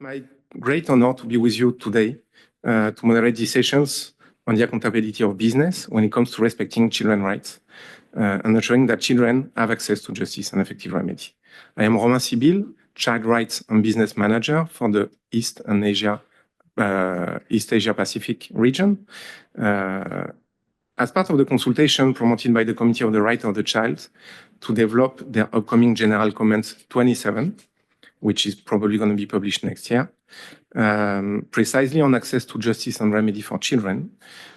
My great honor to be with you today to moderate these sessions on the accountability of business when it comes to respecting children's rights and ensuring that children have access to justice and effective remedy. I am Romain Sibyl, Child Rights and Business Manager for the East Asia Pacific region. As part of the consultation promoted by the Committee of the Right of the Child to develop their upcoming General Comments 27, which is probably going to be published next year, precisely on access to justice and remedy for children,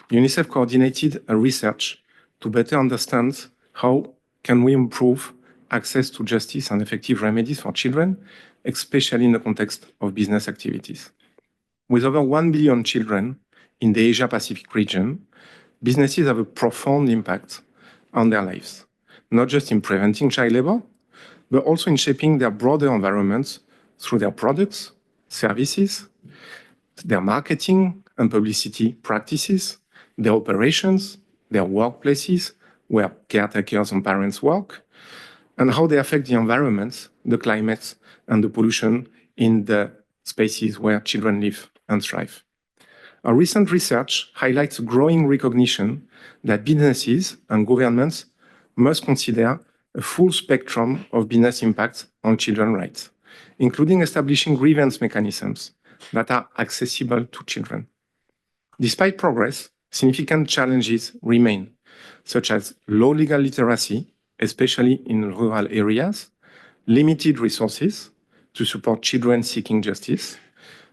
UNICEF coordinated a research to better understand how can we improve access to justice and effective remedies for children, especially in the context of business activities. With over 1 billion children in the Asia-Pacific region, businesses have a profound impact on their lives, not just in preventing child labor, but also in shaping their broader environments through their products, services, their marketing and publicity practices, their operations, their workplaces, where caretakers and parents work, and how they affect the environments, the climate, and the pollution in the spaces where children live and thrive. Our recent research highlights a growing recognition that businesses and governments must consider a full spectrum of business impacts on children's rights, including establishing grievance mechanisms that are accessible to children. Despite progress, significant challenges remain, such as low legal literacy, especially in rural areas, limited resources to support children seeking justice,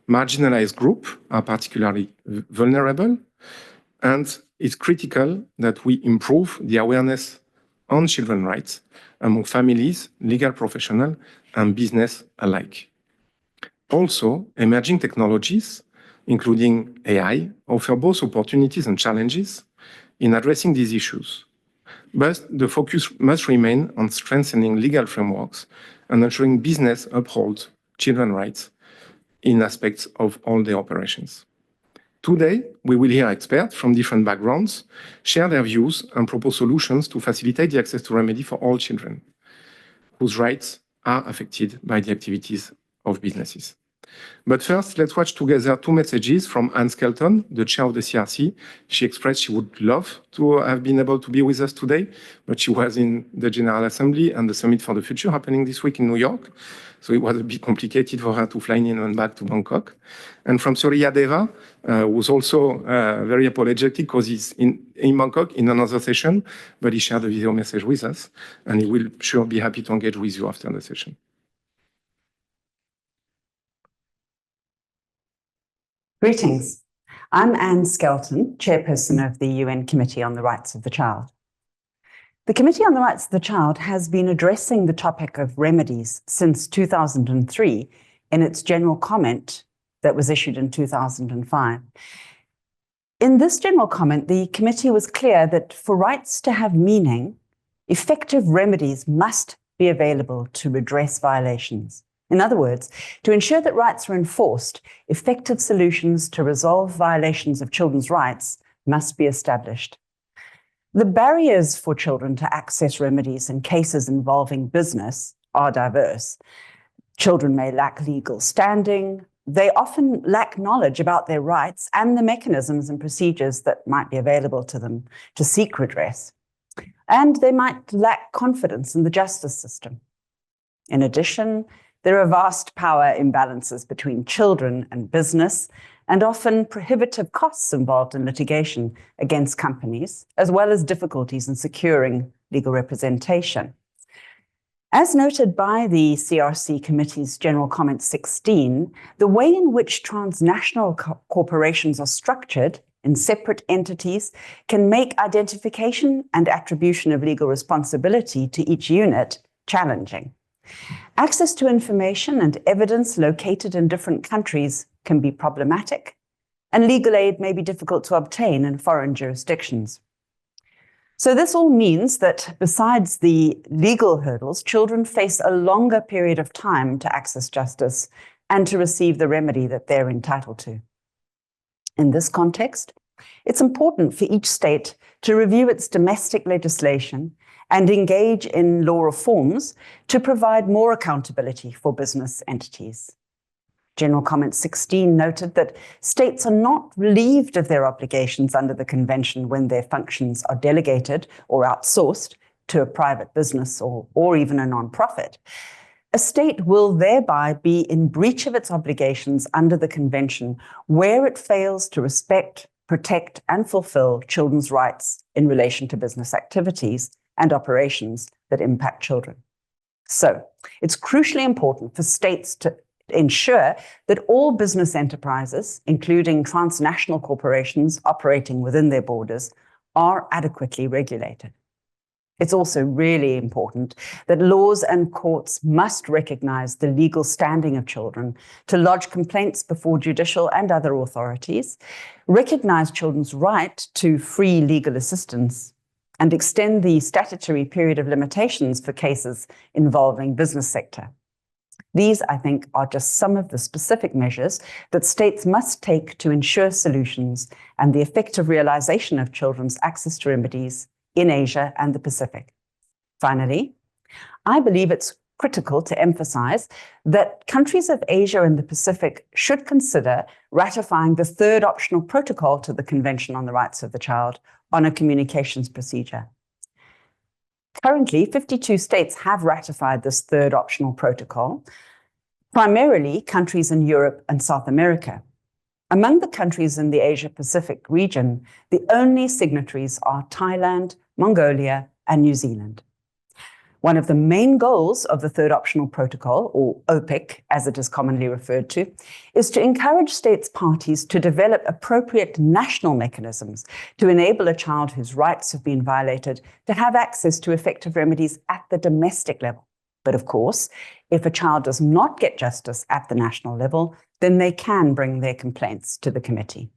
marginalized groups are particularly vulnerable, and it's critical that we improve the awareness on children's rights among families, legal professionals, and business alike. Also, emerging technologies, including AI, offer both opportunities and challenges in addressing these issues. But the focus must remain on strengthening legal frameworks and ensuring business upholds children's rights in aspects of all their operations. Today, we will hear experts from different backgrounds share their views and propose solutions to facilitate the access to remedy for all children whose rights are affected by the activities of businesses. But first, let's watch together two messages from Anne Skelton, the chair of the CRC. She expressed she would love to have been able to be with us today, but she was in the General Assembly and the Summit for the Future happening this week in New York. So it was a bit complicated for her to fly in and back to Bangkok. And from Surya Deva, who's also very apologetic because he's in Bangkok in another session, but he shared a video message with us, and he will sure be happy to engage with you after the session. Greetings. I'm Anne Skelton, chairperson of the UN Committee on the Rights of the Child. The Committee on the Rights of the Child has been addressing the topic of remedies since 2003 in its general comment that was issued in 2005. In this general comment, the committee was clear that for rights to have meaning, effective remedies must be available to redress violations. In other words, to ensure that rights are enforced, effective solutions to resolve violations of children's rights must be established. The barriers for children to access remedies in cases involving business are diverse. Children may lack legal standing. They often lack knowledge about their rights and the mechanisms and procedures that might be available to them to seek redress. And they might lack confidence in the justice system. In addition, there are vast power imbalances between children and business, and often prohibitive costs involved in litigation against companies, as well as difficulties in securing legal representation. As noted by the CRC Committee's General Comment 16, the way in which transnational corporations are structured in separate entities can make identification and attribution of legal responsibility to each unit challenging. Access to information and evidence located in different countries can be problematic, and legal aid may be difficult to obtain in foreign jurisdictions. So this all means that besides the legal hurdles, children face a longer period of time to access justice and to receive the remedy that they're entitled to. In this context, it's important for each state to review its domestic legislation and engage in law reforms to provide more accountability for business entities. General Comment 16 noted that states are not relieved of their obligations under the Convention when their functions are delegated or outsourced to a private business or even a non-profit. A state will thereby be in breach of its obligations under the Convention where it fails to respect, protect, and fulfill children's rights in relation to business activities and operations that impact children. So, it's crucially important for states to ensure that all business enterprises, including transnational corporations operating within their borders, are adequately regulated. It's also really important that laws and courts must recognize the legal standing of children to lodge complaints before judicial and other authorities, recognize children's right to free legal assistance, and extend the statutory period of limitations for cases involving business sector. These, I think, are just some of the specific measures that states must take to ensure solutions and the effective realization of children's access to remedies in Asia and the Pacific. Finally, I believe it's critical to emphasize that countries of Asia and the Pacific should consider ratifying the third optional protocol to the Convention on the Rights of the Child on a communications procedure. Currently, 52 states have ratified this third optional protocol, primarily countries in Europe and South America. Among the countries in the Asia-Pacific region, the only signatories are Thailand, Mongolia, and New Zealand. One of the main goals of the Third Optional Protocol, or OPIC as it is commonly referred to, is to encourage states parties to develop appropriate national mechanisms to enable a child whose rights have been violated to have access to effective remedies at the domestic level. But of course, if a child does not get justice at the national level, then they can bring their complaints to the committee.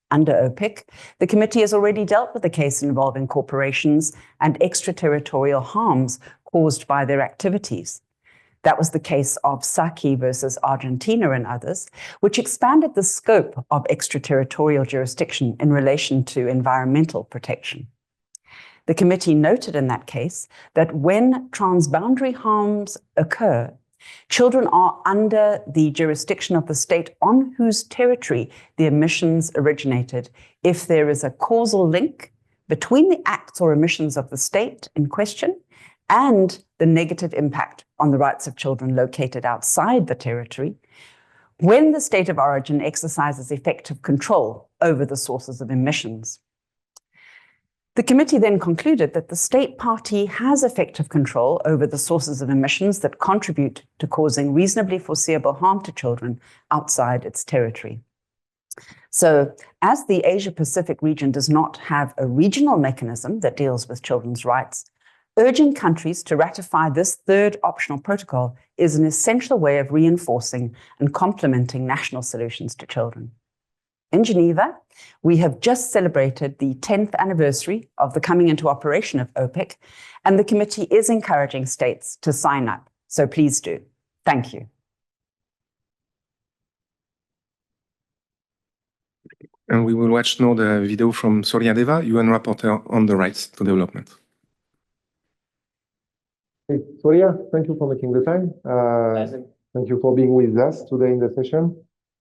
Under OPIC, the committee has already dealt with a case involving corporations and extraterritorial harms caused by their activities. That was the case of Saki versus Argentina and others, which expanded the scope of extraterritorial jurisdiction in relation to environmental protection. The committee noted in that case that when transboundary harms occur, children are under the jurisdiction of the state on whose territory the emissions originated if there is a causal link between the acts or omissions of the state in question and the negative impact on the rights of children located outside the territory, when the state of origin exercises effective control over the sources of emissions. The committee then concluded that the state party has effective control over the sources of emissions that contribute to causing reasonably foreseeable harm to children outside its territory. So, as the Asia-Pacific region does not have a regional mechanism that deals with children's rights, urging countries to ratify this third optional protocol is an essential way of reinforcing and complementing national solutions to children. In Geneva, we have just celebrated the 10th anniversary of the coming into operation of OPIC, and the committee is encouraging states to sign up. So please do. Thank you. And we will watch now the video from Surya Deva, UN Rapporteur on the Rights to Development. Hey, Surya, thank you for making the time. Thank you for being with us today in the session.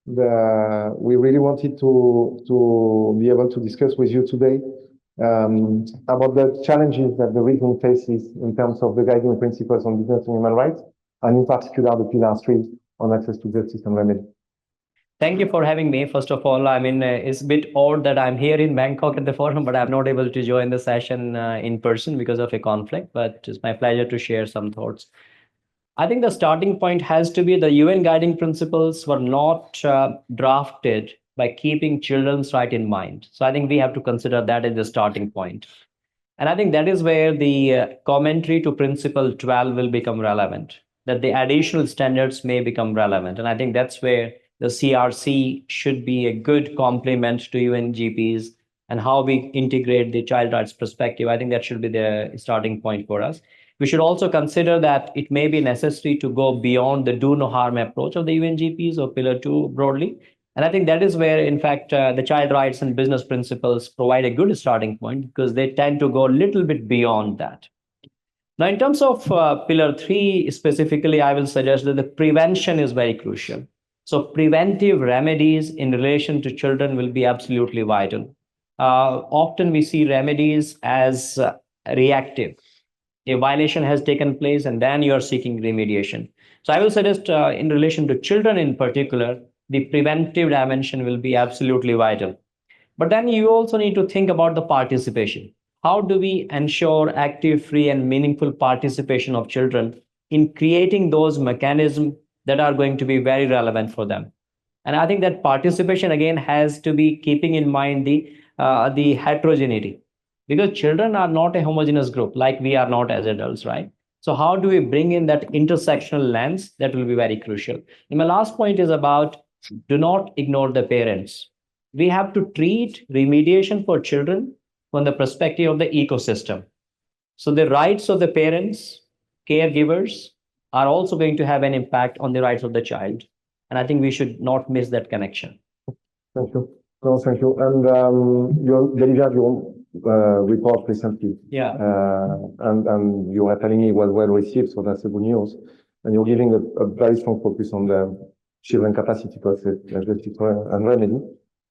We really wanted to be able to discuss with you today about the challenges that the region faces in terms of the guiding principles on business and human rights, and in particular the Pillar 3 on access to justice and remedy. Thank you for having me. First of all, I mean, it's a bit odd that I'm here in Bangkok at the forum, but I'm not able to join the session in person because of a conflict, but it's my pleasure to share some thoughts. I think the starting point has to be the UN guiding principles were not drafted by keeping children's right in mind. So I think we have to consider that as the starting point. And I think that is where the commentary to Principle 12 will become relevant, that the additional standards may become relevant. And I think that's where the CRC should be a good complement to UNGPs and how we integrate the child rights perspective. I think that should be the starting point for us. We should also consider that it may be necessary to go beyond the do no harm approach of the UNGPs or Pillar 2 broadly. And I think that is where, in fact, the child rights and business principles provide a good starting point because they tend to go a little bit beyond that. Now, in terms of Pillar 3 specifically, I will suggest that the prevention is very crucial. So preventive remedies in relation to children will be absolutely vital. Often we see remedies as reactive. A violation has taken place and then you are seeking remediation. So I will suggest in relation to children in particular, the preventive dimension will be absolutely vital. But then you also need to think about the participation. How do we ensure active, free, and meaningful participation of children in creating those mechanisms that are going to be very relevant for them? And I think that participation again has to be keeping in mind the heterogeneity, because children are not a homogeneous group like we are not as adults, right? So how do we bring in that intersectional lens? That will be very crucial. And my last point is about do not ignore the parents. We have to treat remediation for children from the perspective of the ecosystem. So the rights of the parents, caregivers, are also going to have an impact on the rights of the child. And I think we should not miss that connection. Thank you. No, thank you. And you delivered your report recently. Yeah. And you were telling me it was well received, so that's a good news. And you're giving a very strong focus on the children capacity to access justice and remedy.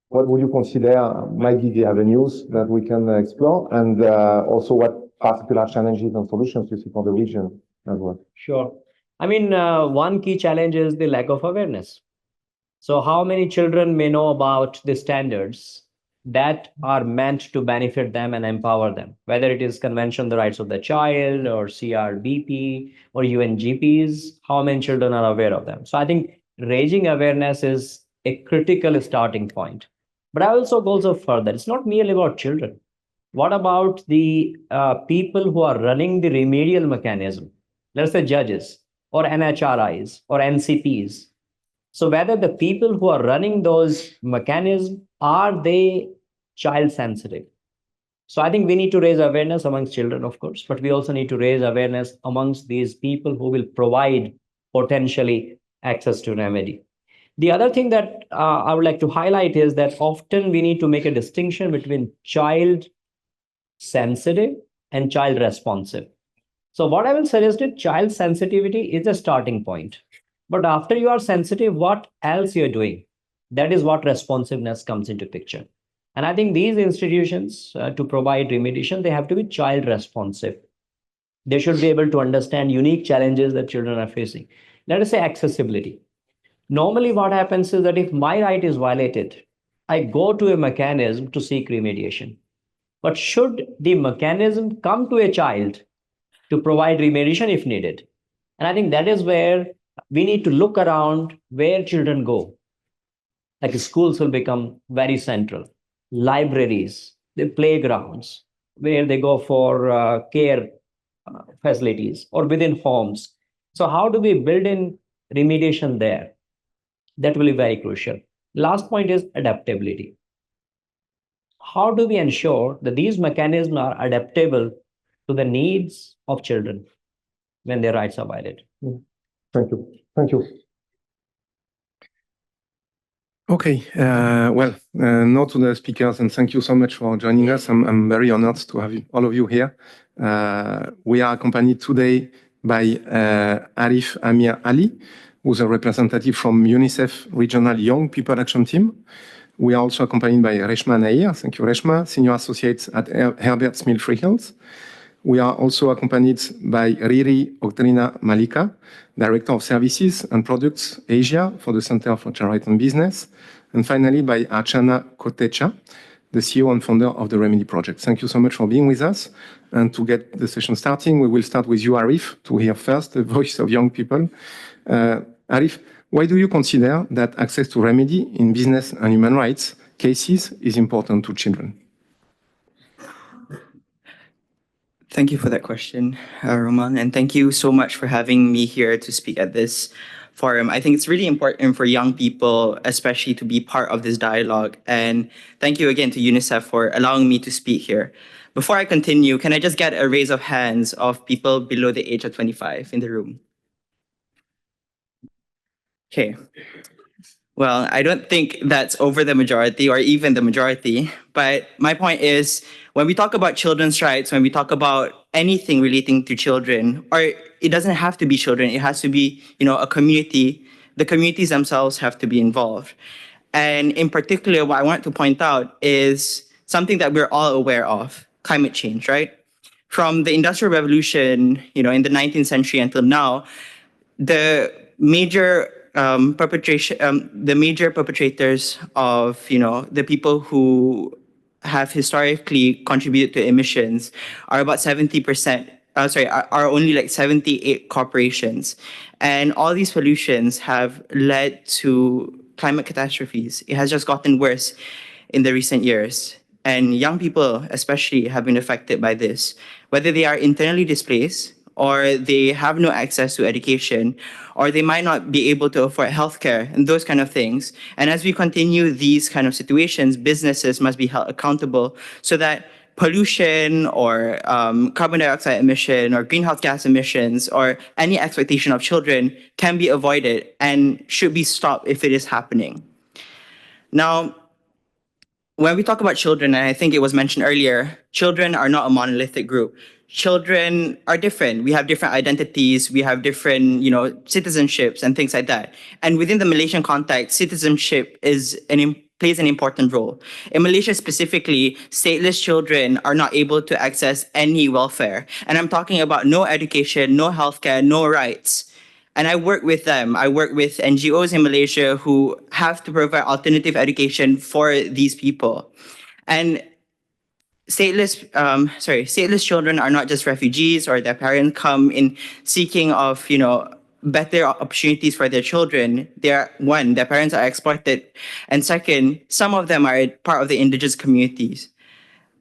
What would you consider might be the avenues that we can explore, and also what particular challenges and solutions you see for the region as well? Sure. I mean, one key challenge is the lack of awareness. So how many children may know about the standards that are meant to benefit them and empower them, whether it is Convention on the Rights of the Child or CRBP or UNGPs, how many children are aware of them? So I think raising awareness is a critical starting point. But I also go further. It's not merely about children. What about the people who are running the remedial mechanism? Let's say judges or NHRIs or NCPs. So whether the people who are running those mechanisms, are they child sensitive? So I think we need to raise awareness amongst children, of course, but we also need to raise awareness amongst these people who will provide potentially access to remedy. The other thing that I would like to highlight is that often we need to make a distinction between child sensitive and child responsive. So what I will suggest is child sensitivity is a starting point. But after you are sensitive, what else you're doing? That is what responsiveness comes into picture. And I think these institutions to provide remediation, they have to be child responsive. They should be able to understand unique challenges that children are facing. Let us say accessibility. Normally what happens is that if my right is violated, I go to a mechanism to seek remediation. But should the mechanism come to a child to provide remediation if needed? And I think that is where we need to look around where children go. Like schools will become very central. Libraries, the playgrounds, where they go for care facilities or within homes. So how do we build in remediation there? That will be very crucial. Last point is adaptability. How do we ensure that these mechanisms are adaptable to the needs of children when their rights are violated? Thank you. Thank you. Okay, now to the speakers, and thank you so much for joining us. I'm very honored to have all of you here. We are accompanied today by Arif Amir Ali, who's a representative from UNICEF Regional Young People Action Team. We are also accompanied by Reshma Nair. Thank you, Reshma, Senior Associate at Herbert Smith Freehills. We are also accompanied by Riri Oktrina Malika, Director of Services and Products Asia for the Center for Charity and Business. And finally, by Archana Kotecha, the CEO and founder of the Remedy Project. Thank you so much for being with us. And to get the session starting, we will start with you, Arif, to hear first the voice of young people. Arif, why do you consider that access to remedy in business and human rights cases is important to children? Thank you for that question, Roman, and thank you so much for having me here to speak at this forum. I think it's really important for young people, especially to be part of this dialogue. And thank you again to UNICEF for allowing me to speak here. Before I continue, can I just get a raise of hands of people below the age of 25 in the room? Okay. Well, I don't think that's over the majority or even the majority. But my point is, when we talk about children's rights, when we talk about anything relating to children, or it doesn't have to be children, it has to be, a community, the communities themselves have to be involved. And in particular, what I want to point out is something that we're all aware of, climate change, right? From the Industrial Revolution, in the 19th century until now, the major perpetrators of, the people who have historically contributed to emissions are about 70%, are only like 78 corporations. And all these pollutions have led to climate catastrophes. It has just gotten worse in the recent years. And young people especially have been affected by this, whether they are internally displaced or they have no access to education, or they might not be able to afford healthcare and those kind of things. And as we continue these kind of situations, businesses must be held accountable so that pollution or carbon dioxide emission or greenhouse gas emissions or any exploitation of children can be avoided and should be stopped if it is happening. Now, when we talk about children, and I think it was mentioned earlier, children are not a monolithic group. Children are different. We have different identities. We have different, citizenships and things like that. And within the Malaysian context, citizenship plays an important role. In Malaysia specifically, stateless children are not able to access any welfare. And I'm talking about no education, no healthcare, no rights. And I work with them. I work with NGOs in Malaysia who have to provide alternative education for these people. And stateless children are not just refugees or their parents come in seeking of, better opportunities for their children. Their parents are exploited. And second, some of them are part of the indigenous communities.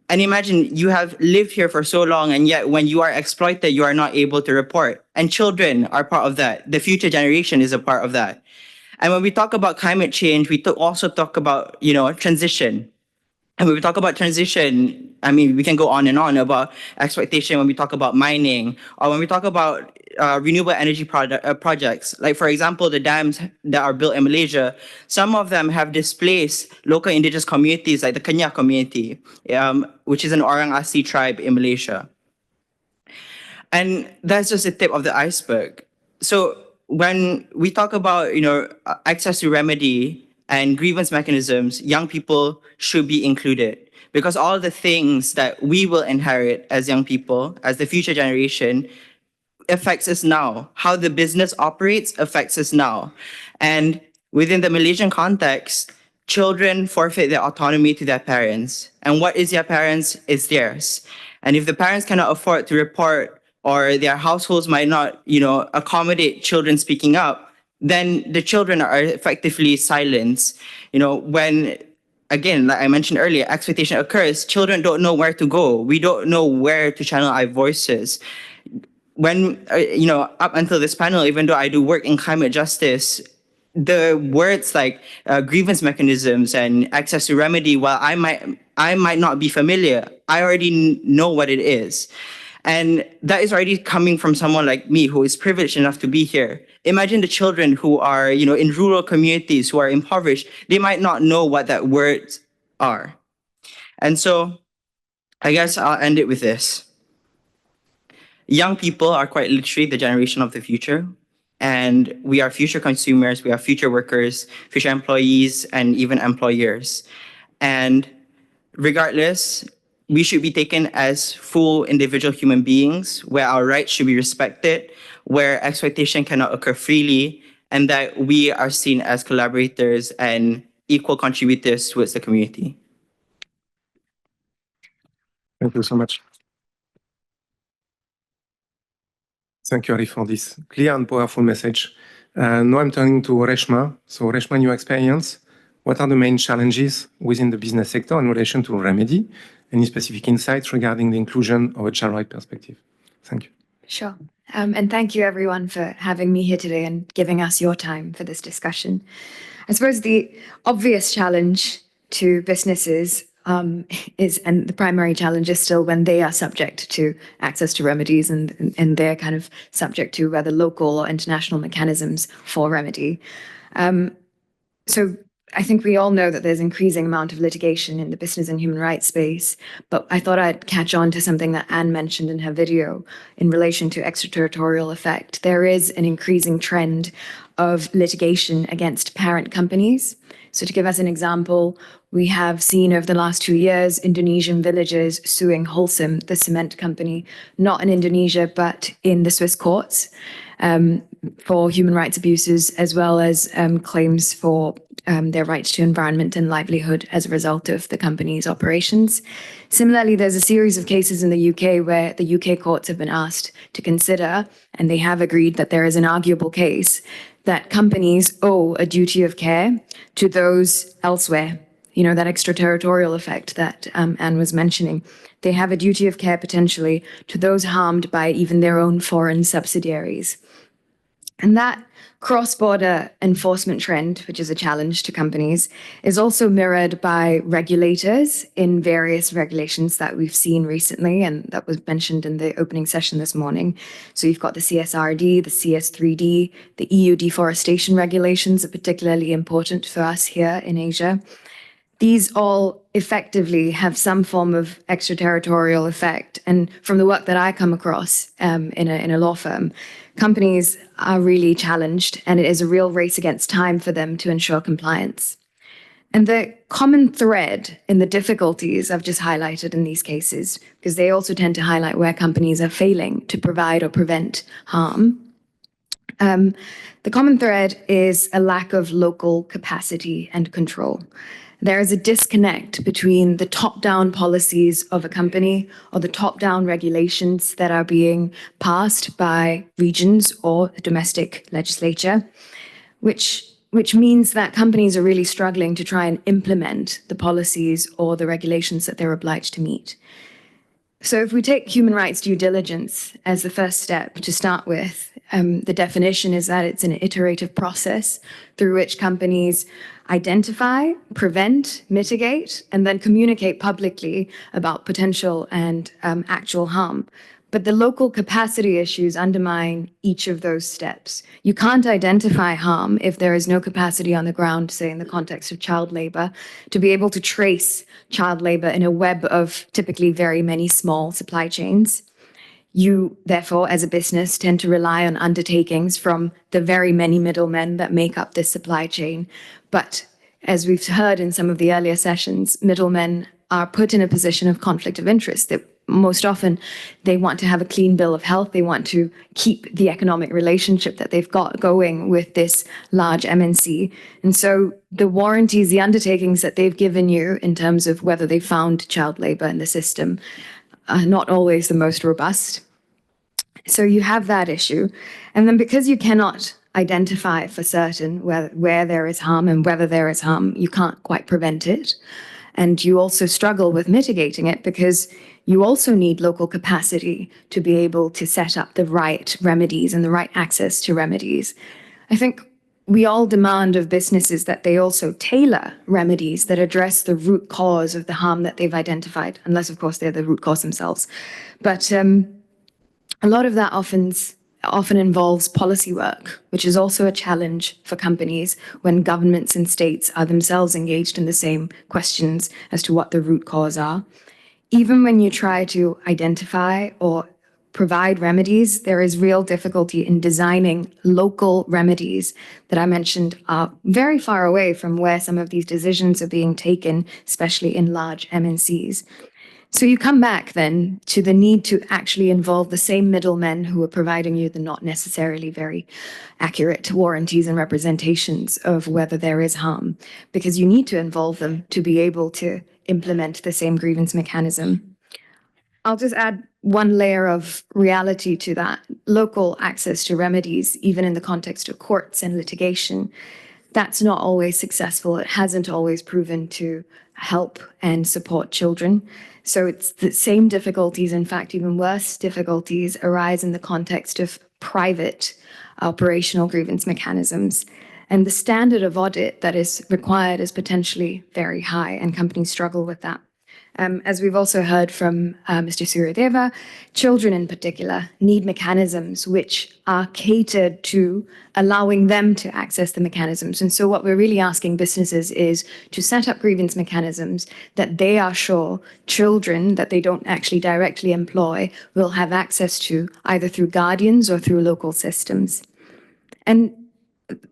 And imagine you have lived here for so long, and yet when you are exploited, you are not able to report. And children are part of that. The future generation is a part of that. And when we talk about climate change, we also talk about, transition. And when we talk about transition, I mean, we can go on and on about exploitation when we talk about mining, or when we talk about renewable energy projects. Like, for example, the dams that are built in Malaysia, some of them have displaced local indigenous communities like the Kenyah community, which is an Orang Asli tribe in Malaysia. And that's just the tip of the iceberg. So when we talk about, access to remedy and grievance mechanisms, young people should be included, because all the things that we will inherit as young people, as the future generation, affects us now. How the business operates affects us now. And within the Malaysian context, children forfeit their autonomy to their parents. And what is their parents is theirs. And if the parents cannot afford to report, or their households might not, accommodate children speaking up, then the children are effectively silenced. When, again, like I mentioned earlier, exploitation occurs, children don't know where to go. We don't know where to channel our voices. When, up until this panel, even though I do work in climate justice, the words like grievance mechanisms and access to remedy, while I might not be familiar, I already know what it is. And that is already coming from someone like me who is privileged enough to be here. Imagine the children who are, in rural communities who are impoverished. They might not know what that words are. And so I guess I'll end it with this. Young people are quite literally the generation of the future. And we are future consumers, we are future workers, future employees, and even employers. And regardless, we should be taken as full individual human beings, where our rights should be respected, where exploitation cannot occur freely, and that we are seen as collaborators and equal contributors towards the community. Thank you so much. Thank you, Ari, for this clear and powerful message. Now I'm turning to Reshma. So Reshma, in your experience, what are the main challenges within the business sector in relation to remedy? Any specific insights regarding the inclusion of a child right perspective? Thank you. Sure. And thank you everyone for having me here today and giving us your time for this discussion. I suppose the obvious challenge to businesses is, and the primary challenge is still when they are subject to access to remedies and they're kind of subject to whether local or international mechanisms for remedy. So I think we all know that there's increasing amount of litigation in the business and human rights space, but I thought I'd catch on to something that Anne mentioned in her video in relation to extraterritorial effect. There is an increasing trend of litigation against parent companies. So to give us an example, we have seen over the last 2 years, Indonesian villagers suing Holcim, the cement company, not in Indonesia, but in the Swiss courts, for human rights abuses, as well as claims for their rights to environment and livelihood as a result of the company's operations. Similarly, there's a series of cases in the UK where the UK courts have been asked to consider, and they have agreed that there is an arguable case that companies owe a duty of care to those elsewhere. You know, that extraterritorial effect that Anne was mentioning. They have a duty of care potentially to those harmed by even their own foreign subsidiaries. And that cross-border enforcement trend, which is a challenge to companies, is also mirrored by regulators in various regulations that we've seen recently, and that was mentioned in the opening session this morning. So you've got the CSRD, the CS3D, the EU deforestation regulations are particularly important for us here in Asia. These all effectively have some form of extraterritorial effect. And from the work that I come across in a law firm, companies are really challenged, and it is a real race against time for them to ensure compliance. And the common thread in the difficulties I've just highlighted in these cases, because they also tend to highlight where companies are failing to provide or prevent harm, the common thread is a lack of local capacity and control. There is a disconnect between the top-down policies of a company or the top-down regulations that are being passed by regions or the domestic legislature, which means that companies are really struggling to try and implement the policies or the regulations that they're obliged to meet. So if we take human rights due diligence as the first step to start with, the definition is that it's an iterative process through which companies identify, prevent, mitigate, and then communicate publicly about potential and actual harm. But the local capacity issues undermine each of those steps. You can't identify harm if there is no capacity on the ground, say in the context of child labor, to be able to trace child labor in a web of typically very many small supply chains. You, therefore, as a business, tend to rely on undertakings from the very many middlemen that make up this supply chain. But as we've heard in some of the earlier sessions, middlemen are put in a position of conflict of interest that most often they want to have a clean bill of health. They want to keep the economic relationship that they've got going with this large MNC. And so the warranties, the undertakings that they've given you in terms of whether they found child labor in the system are not always the most robust. So you have that issue. And then because you cannot identify for certain where there is harm and whether there is harm, you can't quite prevent it. And you also struggle with mitigating it because you also need local capacity to be able to set up the right remedies and the right access to remedies. I think we all demand of businesses that they also tailor remedies that address the root cause of the harm that they've identified, unless, of course, they're the root cause themselves. But a lot of that often involves policy work, which is also a challenge for companies when governments and states are themselves engaged in the same questions as to what the root cause are. Even when you try to identify or provide remedies, there is real difficulty in designing local remedies that I mentioned are very far away from where some of these decisions are being taken, especially in large MNCs. So you come back then to the need to actually involve the same middlemen who are providing you the not necessarily very accurate warranties and representations of whether there is harm, because you need to involve them to be able to implement the same grievance mechanism. I'll just add one layer of reality to that. Local access to remedies, even in the context of courts and litigation, that's not always successful. It hasn't always proven to help and support children. So it's the same difficulties, in fact, even worse difficulties arise in the context of private operational grievance mechanisms. And the standard of audit that is required is potentially very high, and companies struggle with that. As we've also heard from Mr. Suryadeva, children in particular need mechanisms which are catered to allowing them to access the mechanisms. And so what we're really asking businesses is to set up grievance mechanisms that they are sure children that they don't actually directly employ will have access to, either through guardians or through local systems. And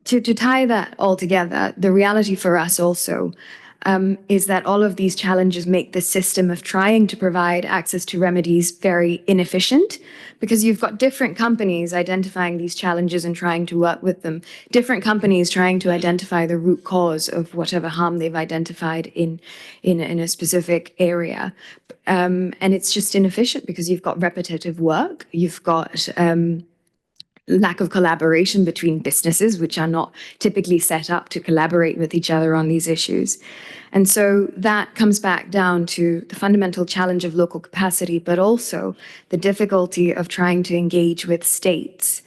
to tie that all together, the reality for us also is that all of these challenges make the system of trying to provide access to remedies very inefficient, because you've got different companies identifying these challenges and trying to work with them, different companies trying to identify the root cause of whatever harm they've identified in a specific area. And it's just inefficient because you've got repetitive work, you've got lack of collaboration between businesses, which are not typically set up to collaborate with each other on these issues. And so that comes back down to the fundamental challenge of local capacity, but also the difficulty of trying to engage with states.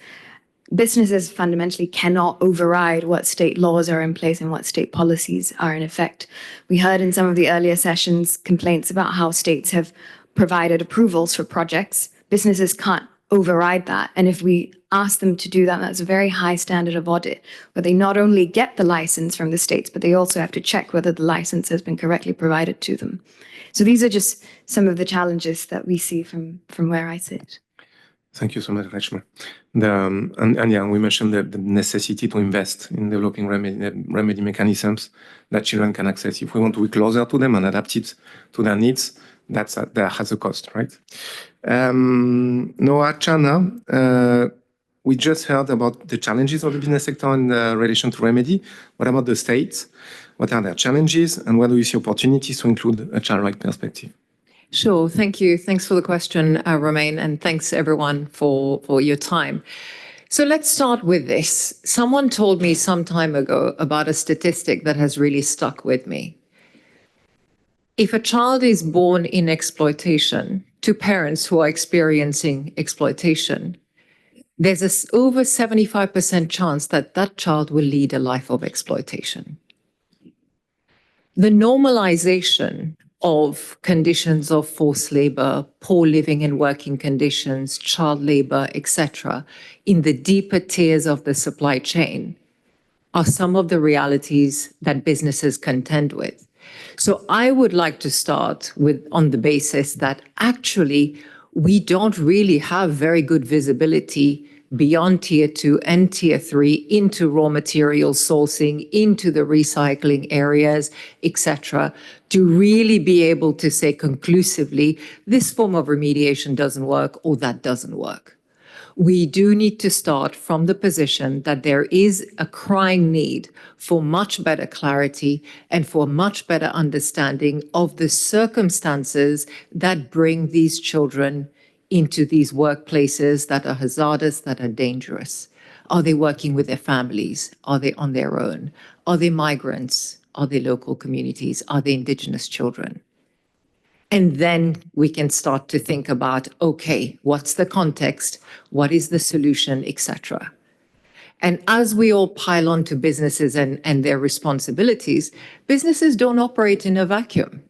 Businesses fundamentally cannot override what state laws are in place and what state policies are in effect. We heard in some of the earlier sessions complaints about how states have provided approvals for projects. Businesses can't override that. And if we ask them to do that, that's a very high standard of audit, where they not only get the license from the states, but they also have to check whether the license has been correctly provided to them. So these are just some of the challenges that we see from where I sit. Thank you so much, Reshma. And yeah, we mentioned the necessity to invest in developing remedy mechanisms that children can access. If we want to be closer to them and adapt it to their needs, that has a cost, right? Noah, Chana, we just heard about the challenges of the business sector in relation to remedy. What about the states? What are their challenges, and where do you see opportunities to include a child right perspective? Sure, thank you. Thanks for the question, Romain, and thanks everyone for your time. So let's start with this. Someone told me some time ago about a statistic that has really stuck with me. If a child is born in exploitation to parents who are experiencing exploitation, there's an over 75% chance that that child will lead a life of exploitation. The normalization of conditions of forced labor, poor living and working conditions, child labor, etc., in the deeper tiers of the supply chain are some of the realities that businesses contend with. So I would like to start with on the basis that actually we don't really have very good visibility beyond tier 2 and tier 3 into raw material sourcing, into the recycling areas, etc., to really be able to say conclusively, this form of remediation doesn't work or that doesn't work. We do need to start from the position that there is a crying need for much better clarity and for much better understanding of the circumstances that bring these children into these workplaces that are hazardous, that are dangerous. Are they working with their families? Are they on their own? Are they migrants? Are they local communities? Are they indigenous children? And then we can start to think about, okay, what's the context? What is the solution, etc. And as we all pile on to businesses and their responsibilities, businesses don't operate in a vacuum.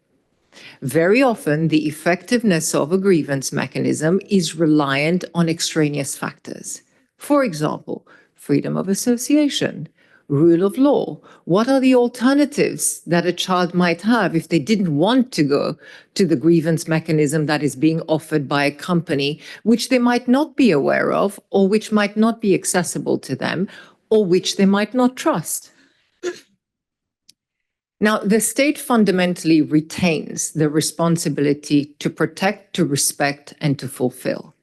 Very often, the effectiveness of a grievance mechanism is reliant on extraneous factors. For example, freedom of association, rule of law. What are the alternatives that a child might have if they didn't want to go to the grievance mechanism that is being offered by a company, which they might not be aware of, or which might not be accessible to them, or which they might not trust? Now, the state fundamentally retains the responsibility to protect, to respect, and to fulfill.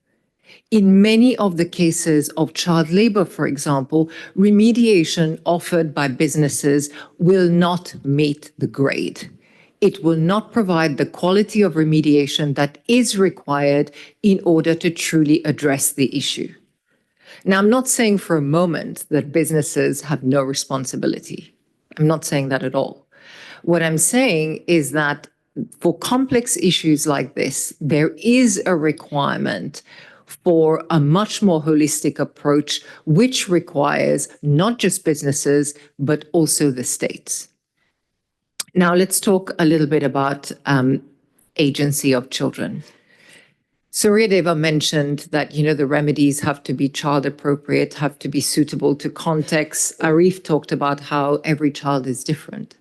In many of the cases of child labor, for example, remediation offered by businesses will not meet the grade. It will not provide the quality of remediation that is required in order to truly address the issue. Now, I'm not saying for a moment that businesses have no responsibility. I'm not saying that at all. What I'm saying is that for complex issues like this, there is a requirement for a much more holistic approach, which requires not just businesses, but also the states. Now, let's talk a little bit about agency of children. Suryadeva mentioned that, the remedies have to be child appropriate, have to be suitable to context. Arif talked about how every child is different.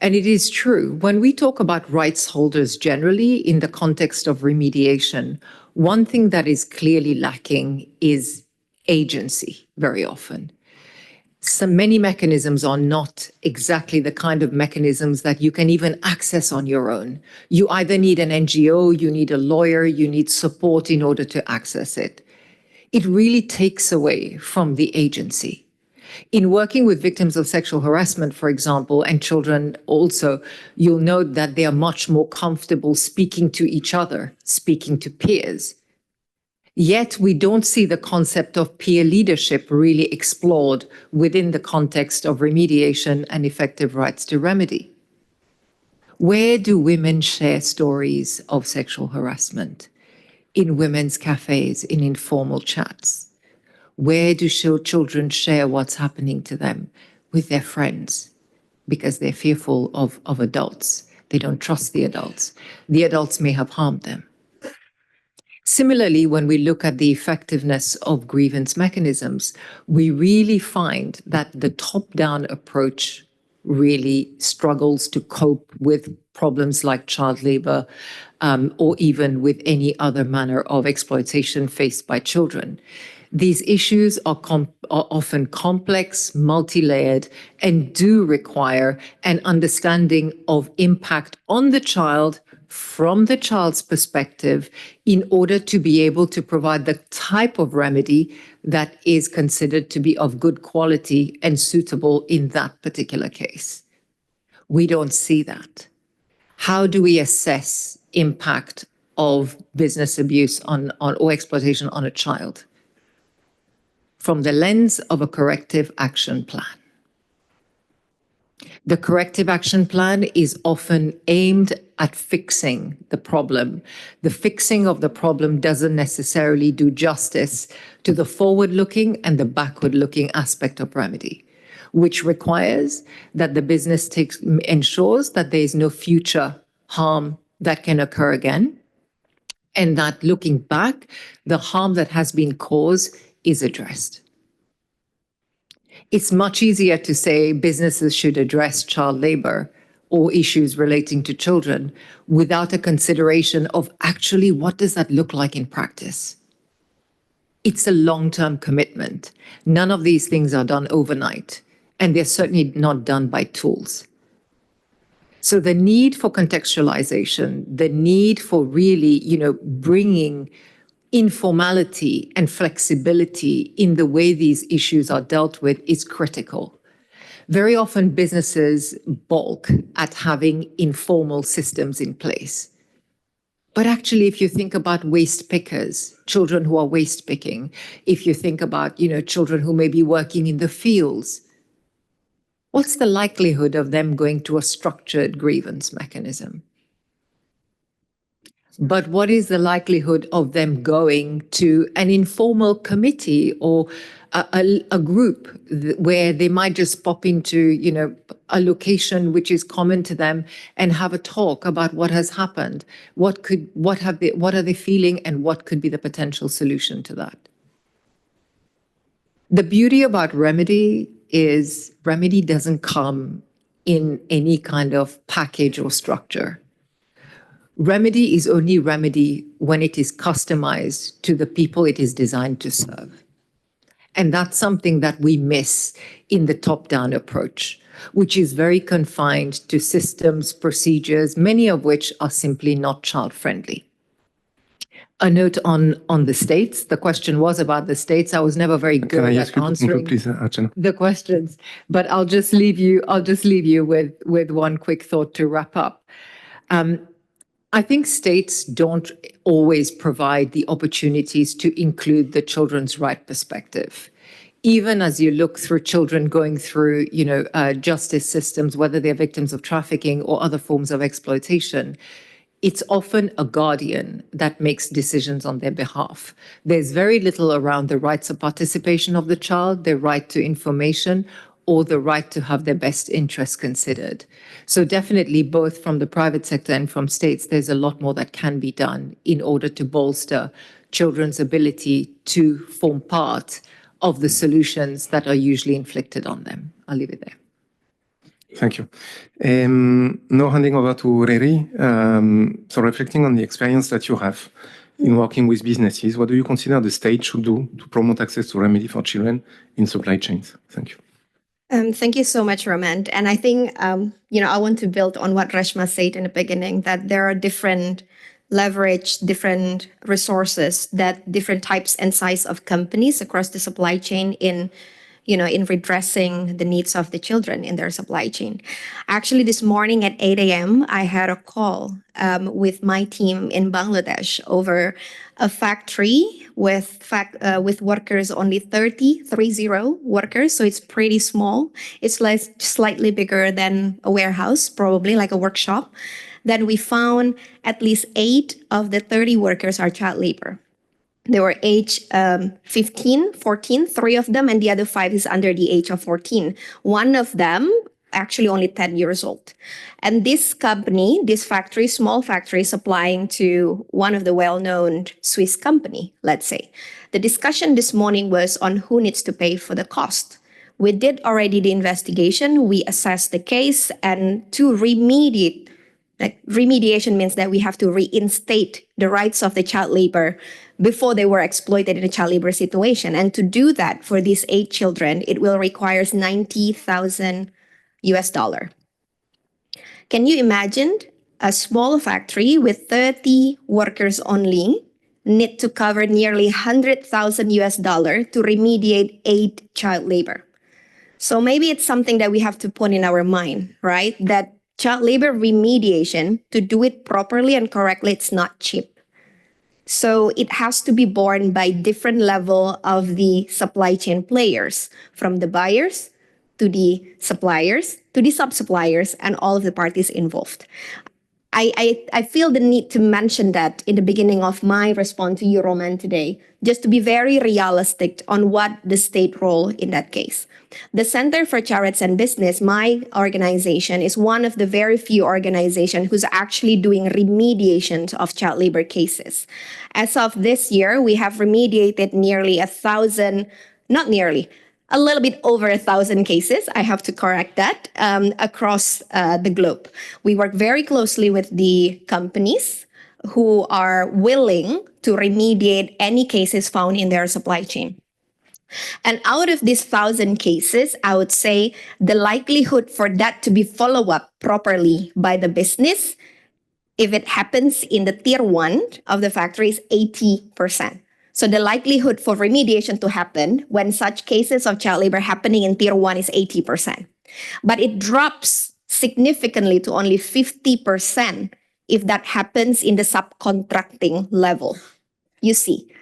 And it is true. When we talk about rights holders generally in the context of remediation, one thing that is clearly lacking is agency very often. Many mechanisms are not exactly the kind of mechanisms that you can even access on your own. You either need an NGO, you need a lawyer, you need support in order to access it. It really takes away from the agency. In working with victims of sexual harassment, for example, and children also, you'll note that they are much more comfortable speaking to each other, speaking to peers. Yet we don't see the concept of peer leadership really explored within the context of remediation and effective rights to remedy. Where do women share stories of sexual harassment? In women's cafes, in informal chats. Where do children share what's happening to them? With their friends, because they're fearful of adults. They don't trust the adults. The adults may have harmed them. Similarly, when we look at the effectiveness of grievance mechanisms, we really find that the top-down approach really struggles to cope with problems like child labor, or even with any other manner of exploitation faced by children. These issues are often complex, multi-layered, and do require an understanding of impact on the child from the child's perspective in order to be able to provide the type of remedy that is considered to be of good quality and suitable in that particular case. We don't see that. How do we assess impact of business abuse or exploitation on a child? From the lens of a corrective action plan. The corrective action plan is often aimed at fixing the problem. The fixing of the problem doesn't necessarily do justice to the forward-looking and the backward-looking aspect of remedy, which requires that the business ensures that there is no future harm that can occur again, and that looking back, the harm that has been caused is addressed. It's much easier to say businesses should address child labor or issues relating to children without a consideration of actually what does that look like in practice. It's a long-term commitment. None of these things are done overnight, and they're certainly not done by tools. So the need for contextualization, the need for really, bringing informality and flexibility in the way these issues are dealt with is critical. Very often businesses balk at having informal systems in place. But actually, if you think about waste pickers, children who are waste picking, if you think about, children who may be working in the fields, what's the likelihood of them going to a structured grievance mechanism? But what is the likelihood of them going to an informal committee or a group where they might just pop into, a location which is common to them and have a talk about what has happened? What are they feeling, and what could be the potential solution to that? The beauty about remedy is remedy doesn't come in any kind of package or structure. Remedy is only remedy when it is customized to the people it is designed to serve. And that's something that we miss in the top-down approach, which is very confined to systems, procedures, many of which are simply not child-friendly. A note on the states. The question was about the states. I was never very good at answering the questions, but I'll just leave you with one quick thought to wrap up. I think states don't always provide the opportunities to include the children's right perspective. Even as you look through children going through, justice systems, whether they're victims of trafficking or other forms of exploitation, it's often a guardian that makes decisions on their behalf. There's very little around the rights of participation of the child, their right to information, or the right to have their best interests considered. So definitely both from the private sector and from states, there's a lot more that can be done in order to bolster children's ability to form part of the solutions that are usually inflicted on them. I'll leave it there. Thank you. Now handing over to Riri. So reflecting on the experience that you have in working with businesses, what do you consider the state should do to promote access to remedy for children in supply chains? Thank you. Thank you so much, Roman. And I think, I want to build on what Reshma said in the beginning, that there are different leverage, different resources, that different types and size of companies across the supply chain in redressing the needs of the children in their supply chain. Actually, this morning at 8 a.m., I had a call with my team in Bangladesh over a factory with workers, only 30 workers. So it's pretty small. It's like slightly bigger than a warehouse, probably like a workshop. Then we found at least 8 of the 30 workers are child labor. They were age 15, 14, 3 of them, and the other 5 is under the age of 14. One of them actually only 10 years old. And this company, this factory, small factory, supplying to one of the well-known Swiss company, let's say. The discussion this morning was on who needs to pay for the cost. We did already the investigation, we assessed the case, and to remediate, remediation means that we have to reinstate the rights of the child labor before they were exploited in a child labor situation. And to do that for these 8 children, it will require $90,000 US. Can you imagine a small factory with 30 workers only need to cover nearly $100,000 US to remediate 8 child labor? So maybe it's something that we have to put in our mind, right? That child labor remediation, to do it properly and correctly, it's not cheap. So it has to be borne by different level of the supply chain players, from the buyers to the suppliers to the sub-suppliers and all of the parties involved. I feel the need to mention that in the beginning of my response to you, Roman, today, just to be very realistic on what the state role in that case. The Center for Charities and Business, my organization, is one of the very few organizations who's actually doing remediation of child labor cases. As of this year, we have remediated nearly 1,000, not nearly, a little bit over 1,000 cases, I have to correct that, across the globe. We work very closely with the companies who are willing to remediate any cases found in their supply chain. And out of these 1,000 cases, I would say the likelihood for that to be followed up properly by the business, if it happens in the tier 1 of the factory, is 80%. So the likelihood for remediation to happen when such cases of child labor happening in tier 1 is 80%. But it drops significantly to only 50% if that happens in the subcontracting level. You see,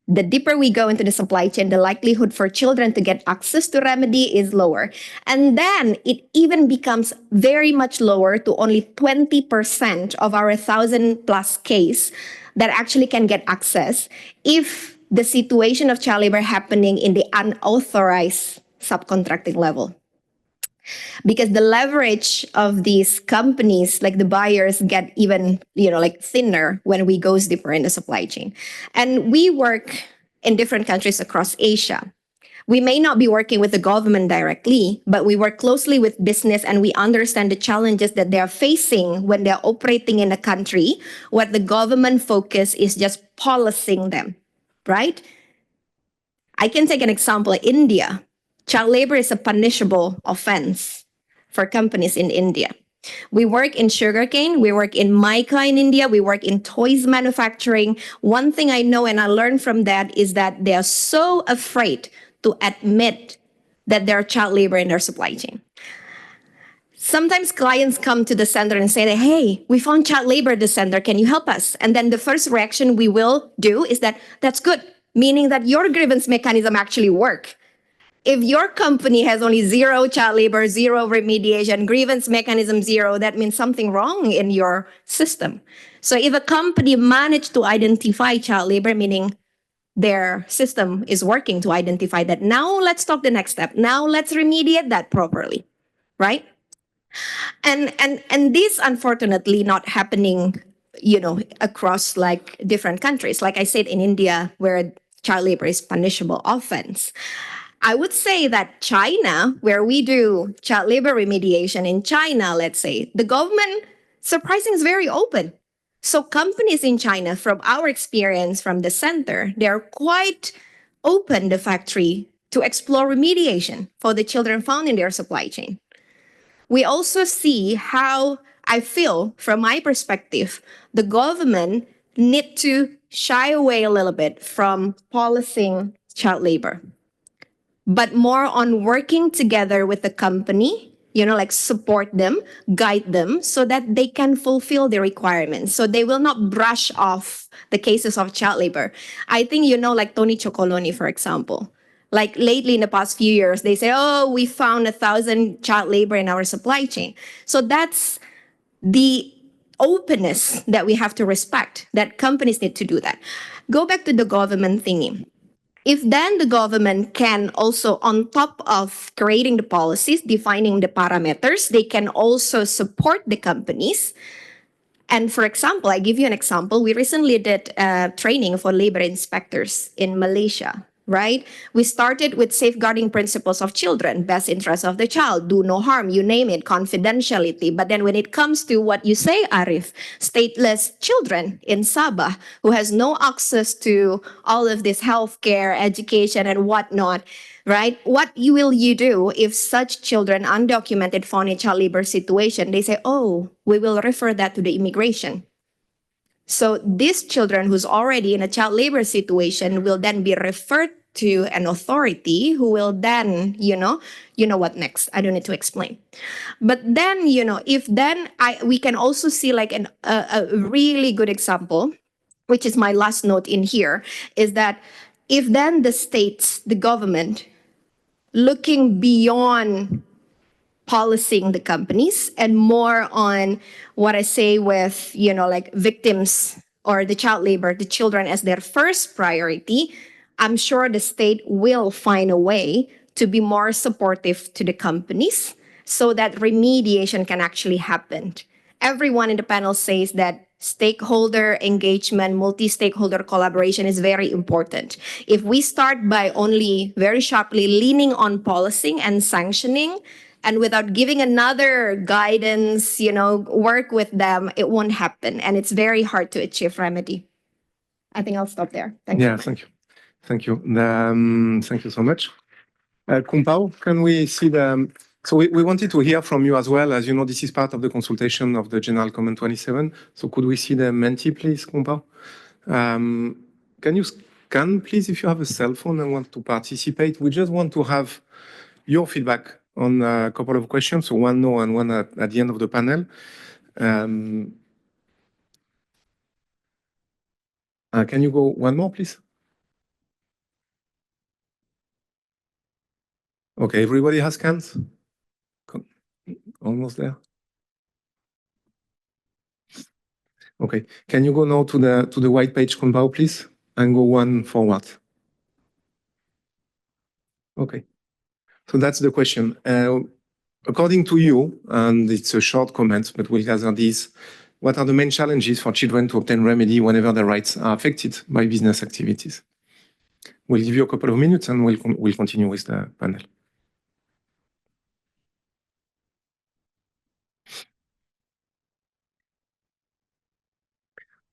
the deeper we go into the supply chain, the likelihood for children to get access to remedy is lower. And then it even becomes very much lower to only 20% of our 1,000 plus case that actually can get access if the situation of child labor happening in the unauthorized subcontracting level. Because the leverage of these companies, like the buyers, get even, thinner when we go deeper in the supply chain. And we work in different countries across Asia. We may not be working with the government directly, but we work closely with business and we understand the challenges that they are facing when they're operating in a country where the government focus is just policing them, right? I can take an example. India, child labor is a punishable offense for companies in India. We work in sugarcane, we work in mica in India, we work in toys manufacturing. One thing I know and I learned from that is that they are so afraid to admit that there are child labor in their supply chain. Sometimes clients come to the center and say, hey, we found child labor at the center, can you help us? And then the first reaction we will do is that's good, meaning that your grievance mechanism actually work. If your company has only 0 child labor, 0 remediation, grievance mechanism 0, that means something wrong in your system. So if a company managed to identify child labor, meaning their system is working to identify that. Now let's talk the next step. Now let's remediate that properly, right? And this unfortunately not happening, across like different countries. Like I said, in India, where child labor is punishable offense. I would say that China, where we do child labor remediation in China, let's say, the government, surprisingly, is very open. So companies in China, from our experience from the center, they're quite open, the factory, to explore remediation for the children found in their supply chain. We also see how, I feel, from my perspective, the government need to shy away a little bit from policing child labor, but more on working together with the company, like support them, guide them so that they can fulfill the requirements. So they will not brush off the cases of child labor. I think, like Tony Chocoloni, for example, like lately in the past few years, they say, oh, we found 1,000 child labor in our supply chain. So that's the openness that we have to respect, that companies need to do that. Go back to the government thingy. If then the government can also, on top of creating the policies, defining the parameters, they can also support the companies. And for example, I give you an example. We recently did training for labor inspectors in Malaysia, right? We started with safeguarding principles of children, best interest of the child, do no harm, you name it, confidentiality. But then when it comes to what you say, Arif, stateless children in Sabah who has no access to all of this healthcare, education, and whatnot, right? What will you do if such children, undocumented, found in child labor situation, they say, oh, we will refer that to the immigration. So these children who's already in a child labor situation will then be referred to an authority who will then, you know what next? I don't need to explain. But then, if then we can also see like a really good example, which is my last note in here, is that if then the states, the government, looking beyond policing the companies and more on what I say with, like victims or the child labor, the children as their first priority, I'm sure the state will find a way to be more supportive to the companies so that remediation can actually happen. Everyone in the panel says that stakeholder engagement, multi-stakeholder collaboration is very important. If we start by only very sharply leaning on policing and sanctioning, and without giving another guidance, work with them, it won't happen. And it's very hard to achieve remedy. I think I'll stop there. Thank you. Yeah, thank you. Thank you. Thank you so much. Kumpao, can we see the... So we wanted to hear from you as well. As you know, this is part of the consultation of the General Comment 27. So could we see the Menti, please, Kumpao? Can you scan, please, if you have a cell phone and want to participate? We just want to have your feedback on a couple of questions, so one no and one at the end of the panel. Can you go one more, please? Okay, everybody has scans? Almost there. Okay, can you go now to the white page, Kumpao, please, and go one forward? Okay, so that's the question. According to you, and it's a short comment, but we'll gather these, what are the main challenges for children to obtain remedy whenever their rights are affected by business activities? We'll give you a couple of minutes and we'll continue with the panel.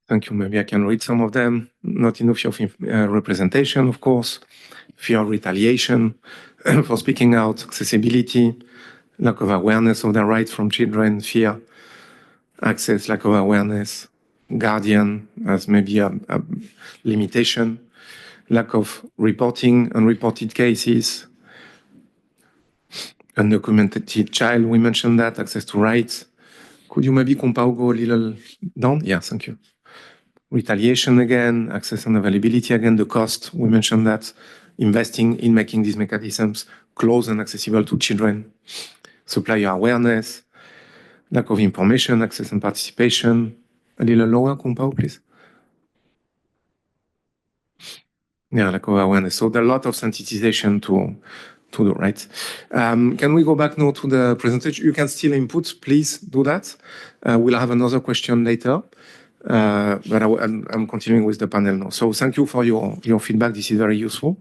Thank you. Maybe I can read some of them. Not enough of representation, of course. Fear of retaliation for speaking out, accessibility, lack of awareness of their rights from children, fear, access, lack of awareness, guardian as maybe a limitation, lack of reporting, unreported cases, undocumented child, we mentioned that, access to rights. Could you maybe, Kumpao, go a little down? Yeah, thank you. Retaliation again, access and availability again, the cost, we mentioned that, investing in making these mechanisms close and accessible to children, supplier awareness, lack of information, access and participation. A little lower, Kumpao, please. Yeah, lack of awareness. So there are a lot of sensitization to do, right? Can we go back now to the presentation? You can still input, please do that. We'll have another question later, but I'm continuing with the panel now. So thank you for your feedback. This is very useful.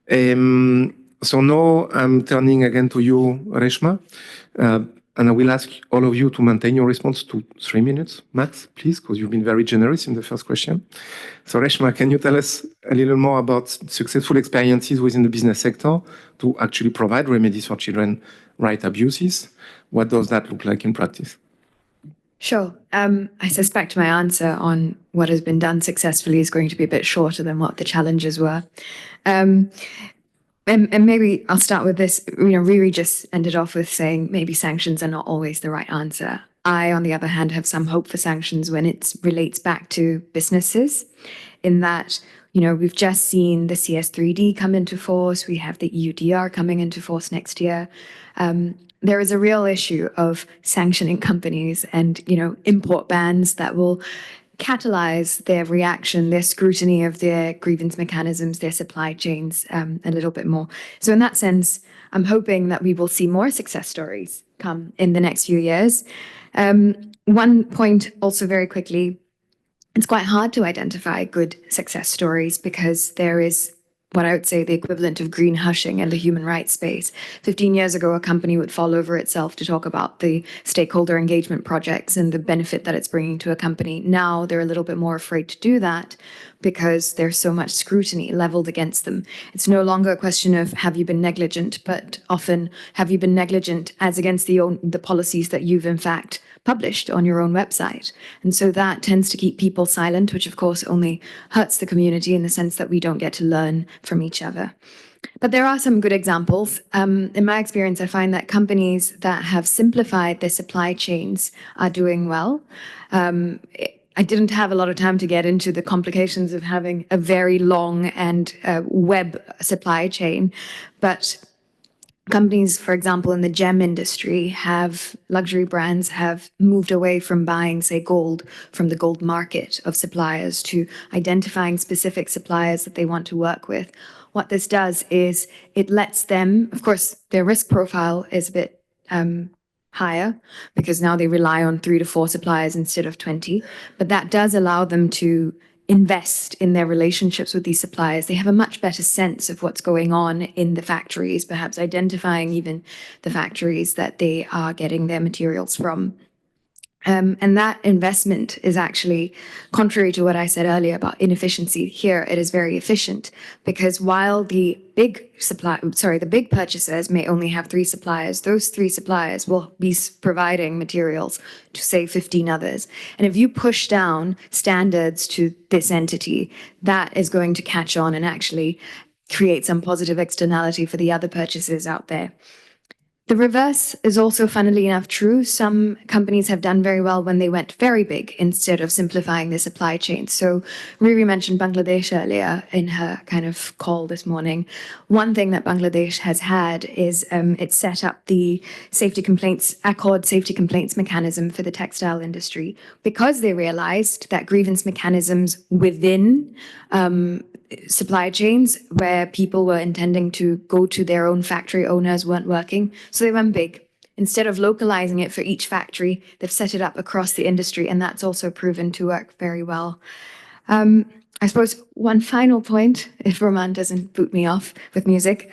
So now I'm turning again to you, Reshma, and I will ask all of you to maintain your response to 3 minutes max, please, because you've been very generous in the first question. So Reshma, can you tell us a little more about successful experiences within the business sector to actually provide remedies for children right abuses? What does that look like in practice? Sure. I suspect my answer on what has been done successfully is going to be a bit shorter than what the challenges were. And maybe I'll start with this. Riri just ended off with saying maybe sanctions are not always the right answer. I, on the other hand, have some hope for sanctions when it relates back to businesses, in that, we've just seen the CS3D come into force. We have the EUDR coming into force next year. There is a real issue of sanctioning companies and, import bans that will catalyze their reaction, their scrutiny of their grievance mechanisms, their supply chains a little bit more. So in that sense, I'm hoping that we will see more success stories come in the next few years. One point also very quickly, it's quite hard to identify good success stories because there is what I would say the equivalent of green hushing in the human rights space. 15 years ago, a company would fall over itself to talk about the stakeholder engagement projects and the benefit that it's bringing to a company. Now they're a little bit more afraid to do that because there's so much scrutiny leveled against them. It's no longer a question of have you been negligent, but often have you been negligent as against the policies that you've in fact published on your own website. And so that tends to keep people silent, which of course only hurts the community in the sense that we don't get to learn from each other. But there are some good examples. In my experience, I find that companies that have simplified their supply chains are doing well. I didn't have a lot of time to get into the complications of having a very long and web supply chain, but companies, for example, in the gem industry, luxury brands have moved away from buying, say, gold from the gold market of suppliers to identifying specific suppliers that they want to work with. What this does is it lets them, of course, their risk profile is a bit higher because now they rely on 3 to 4 suppliers instead of 20, but that does allow them to invest in their relationships with these suppliers. They have a much better sense of what's going on in the factories, perhaps identifying even the factories that they are getting their materials from. And that investment is actually contrary to what I said earlier about inefficiency. Here, it is very efficient because while the big purchasers may only have 3 suppliers, those 3 suppliers will be providing materials to, say, 15 others. And if you push down standards to this entity, that is going to catch on and actually create some positive externality for the other purchasers out there. The reverse is also, funnily enough, true. Some companies have done very well when they went very big instead of simplifying their supply chain. So Riri mentioned Bangladesh earlier in her kind of call this morning. One thing that Bangladesh has had is it set up the Accord safety complaints mechanism for the textile industry because they realized that grievance mechanisms within supply chains where people were intending to go to their own factory owners weren't working. So they went big. Instead of localizing it for each factory, they've set it up across the industry, and that's also proven to work very well. I suppose one final point, if Roman doesn't boot me off with music,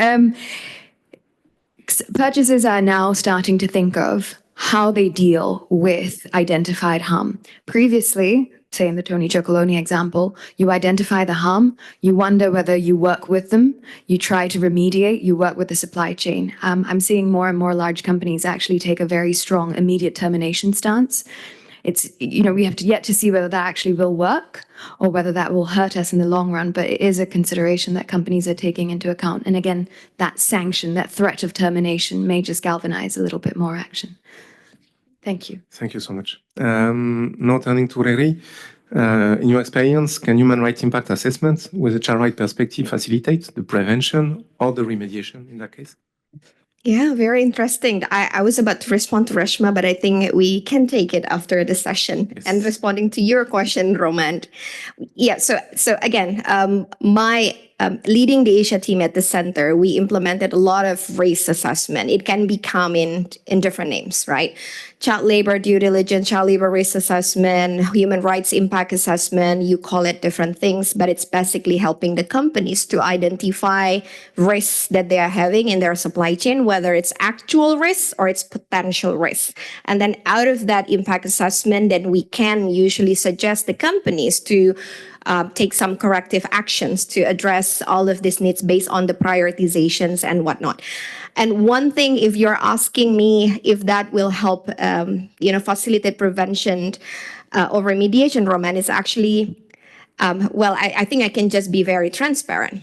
purchasers are now starting to think of how they deal with identified harm. Previously, say in the Tony Chocolonely example, you identify the harm, you wonder whether you work with them, you try to remediate, you work with the supply chain. I'm seeing more and more large companies actually take a very strong immediate termination stance. It's, we have yet to see whether that actually will work or whether that will hurt us in the long run, but it is a consideration that companies are taking into account. And again, that sanction, that threat of termination may just galvanize a little bit more action. Thank you. Thank you so much. Now turning to Riri, in your experience, can human rights impact assessments with a child right perspective facilitate the prevention or the remediation in that case? Yeah, very interesting. I was about to respond to Reshma, but I think we can take it after the session. Yes. And responding to your question, Roman. Yeah, so again, my leading the Asia team at the center, we implemented a lot of race assessment. It can become in different names, right? Child labor due diligence, child labor risk assessment, human rights impact assessment, you call it different things, but it's basically helping the companies to identify risks that they are having in their supply chain, whether it's actual risks or it's potential risks. And then out of that impact assessment, then we can usually suggest the companies to take some corrective actions to address all of these needs based on the prioritizations and whatnot. And one thing, if you're asking me if that will help, facilitate prevention or remediation, Roman, is actually, I think I can just be very transparent.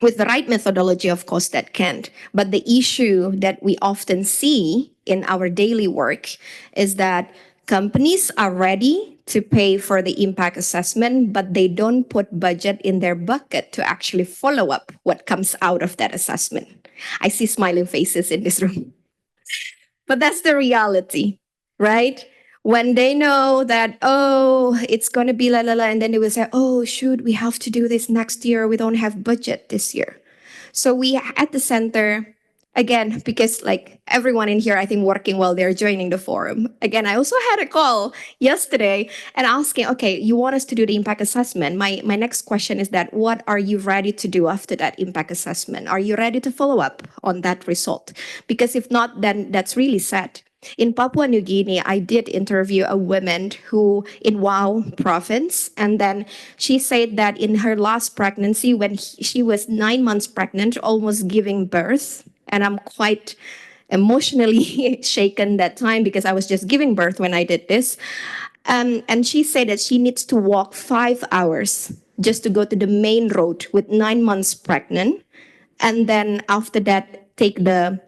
With the right methodology, of course, that can't. But the issue that we often see in our daily work is that companies are ready to pay for the impact assessment, but they don't put budget in their bucket to actually follow up what comes out of that assessment. I see smiling faces in this room. But that's the reality, right? When they know that, oh, it's going to be la la la, and then they will say, oh, shoot, we have to do this next year. We don't have budget this year. So we at the center, again, because like everyone in here, I think working while they're joining the forum. Again, I also had a call yesterday and asking, okay, you want us to do the impact assessment. My next question is that what are you ready to do after that impact assessment? Are you ready to follow up on that result? Because if not, then that's really sad. In Papua New Guinea, I did interview a woman who in Wau province, and then she said that in her last pregnancy, when she was 9 months pregnant, almost giving birth, and I'm quite emotionally shaken that time because I was just giving birth when I did this. And she said that she needs to walk 5 hours just to go to the main road with 9 months pregnant. And then after that, take the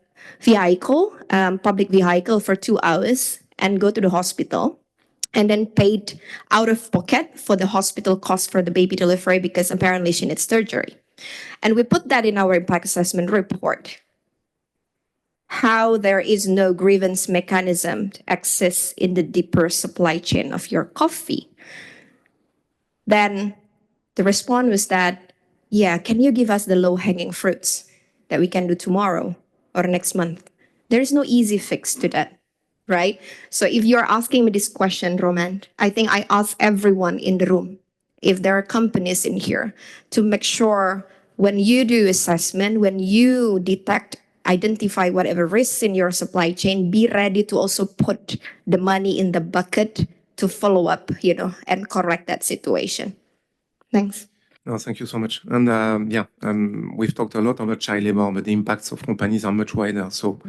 vehicle, public vehicle for 2 hours and go to the hospital. And then paid out of pocket for the hospital cost for the baby delivery because apparently she needs surgery. And we put that in our impact assessment report. How there is no grievance mechanism to access in the deeper supply chain of your coffee. Then the response was that, yeah, can you give us the low-hanging fruits that we can do tomorrow or next month? There is no easy fix to that, right? So if you're asking me this question, Roman, I think I ask everyone in the room, if there are companies in here, to make sure when you do assessment, when you identify whatever risks in your supply chain, be ready to also put the money in the bucket to follow up, and correct that situation. Thanks. No, thank you so much. And we've talked a lot about child labor, but the impacts of companies are much wider. So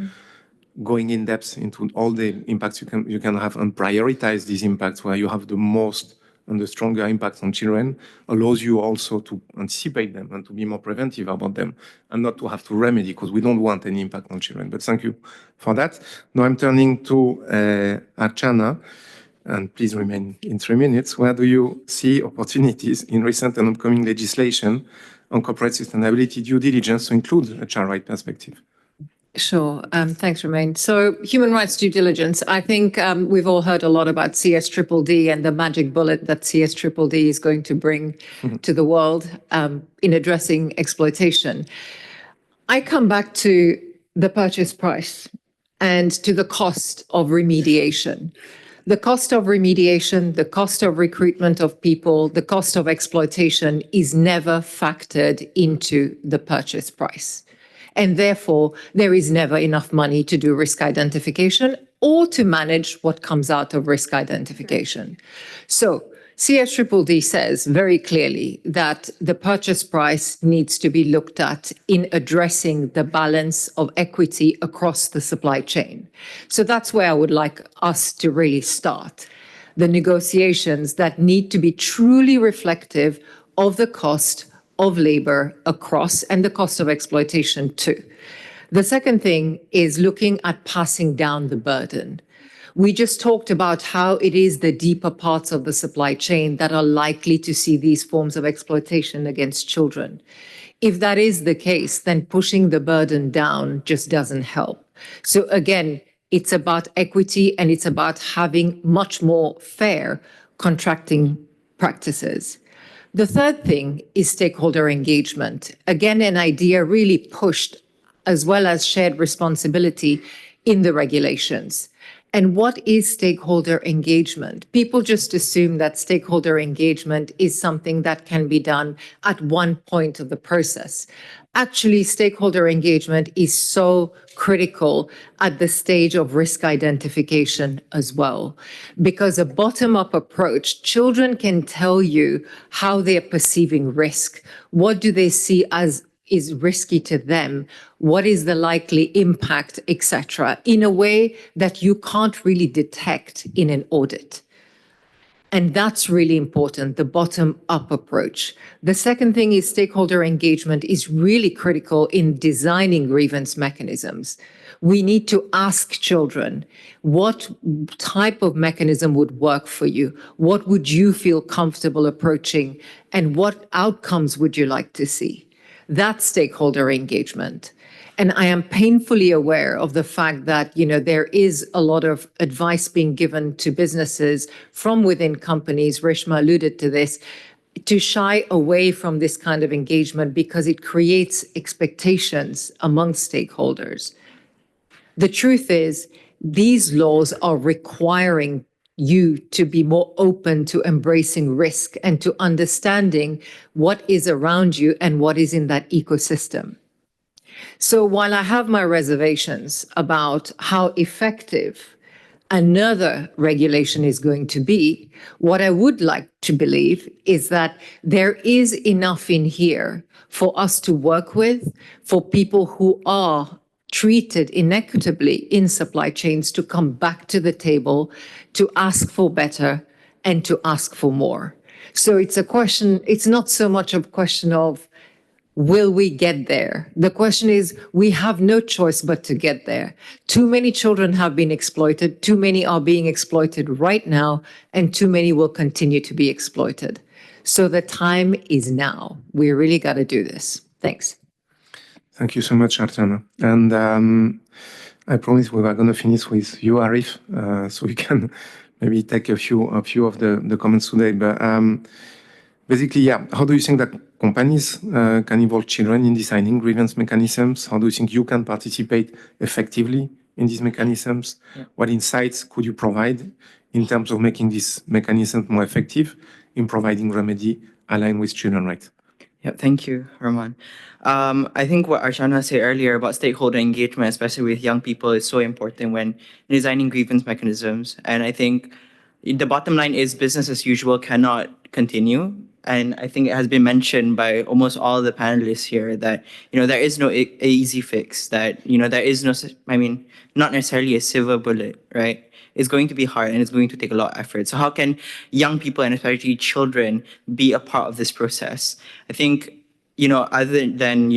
going in depth into all the impacts you can have and prioritize these impacts where you have the most and the stronger impact on children allows you also to anticipate them and to be more preventive about them and not to have to remedy because we don't want any impact on children. But thank you for that. Now I'm turning to Archana, and please remain in 3 minutes. Where do you see opportunities in recent and upcoming legislation on corporate sustainability due diligence to include a child right perspective? Sure. Thanks, Romain. So human rights due diligence, I think we've all heard a lot about CSDDD and the magic bullet that CSDDD is going to bring to the world in addressing exploitation. I come back to the purchase price and to the cost of remediation. The cost of remediation, the cost of recruitment of people, the cost of exploitation is never factored into the purchase price. And therefore, there is never enough money to do risk identification or to manage what comes out of risk identification. So CSDDD says very clearly that the purchase price needs to be looked at in addressing the balance of equity across the supply chain. So that's where I would like us to really start. The negotiations that need to be truly reflective of the cost of labor across and the cost of exploitation too. The second thing is looking at passing down the burden. We just talked about how it is the deeper parts of the supply chain that are likely to see these forms of exploitation against children. If that is the case, then pushing the burden down just doesn't help. So again, it's about equity and it's about having much more fair contracting practices. The third thing is stakeholder engagement. Again, an idea really pushed as well as shared responsibility in the regulations. And what is stakeholder engagement? People just assume that stakeholder engagement is something that can be done at one point of the process. Actually, stakeholder engagement is so critical at the stage of risk identification as well. Because a bottom-up approach, children can tell you how they're perceiving risk. What do they see as is risky to them? What is the likely impact, etc., in a way that you can't really detect in an audit. And that's really important, the bottom-up approach. The second thing is stakeholder engagement is really critical in designing grievance mechanisms. We need to ask children, what type of mechanism would work for you? What would you feel comfortable approaching? And what outcomes would you like to see? That's stakeholder engagement. And I am painfully aware of the fact that, there is a lot of advice being given to businesses from within companies, Reshma alluded to this, to shy away from this kind of engagement because it creates expectations among stakeholders. The truth is, these laws are requiring you to be more open to embracing risk and to understanding what is around you and what is in that ecosystem. So while I have my reservations about how effective another regulation is going to be, what I would like to believe is that there is enough in here for us to work with, for people who are treated inequitably in supply chains to come back to the table, to ask for better and to ask for more. So it's not so much a question of, will we get there? The question is, we have no choice but to get there. Too many children have been exploited, too many are being exploited right now, and too many will continue to be exploited. So the time is now. We really got to do this. Thanks. Thank you so much, Archana. And I promise we are going to finish with you, Arif, so we can maybe take a few of the comments today. But basically, how do you think that companies can involve children in designing grievance mechanisms? How do you think you can participate effectively in these mechanisms? Yeah. What insights could you provide in terms of making these mechanisms more effective in providing remedy aligned with children's rights? Yeah, thank you, Roman. I think what Archana said earlier about stakeholder engagement, especially with young people, is so important when designing grievance mechanisms. And I think the bottom line is business as usual cannot continue. And I think it has been mentioned by almost all the panelists here that, there is no easy fix, that, there is no, not necessarily a silver bullet, right? It's going to be hard and it's going to take a lot of effort. So how can young people and especially children be a part of this process? I think, other than,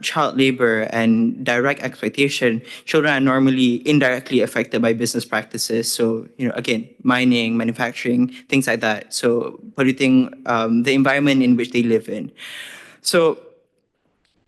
child labor and direct exploitation, children are normally indirectly affected by business practices. So, again, mining, manufacturing, things like that. So polluting the environment in which they live in. So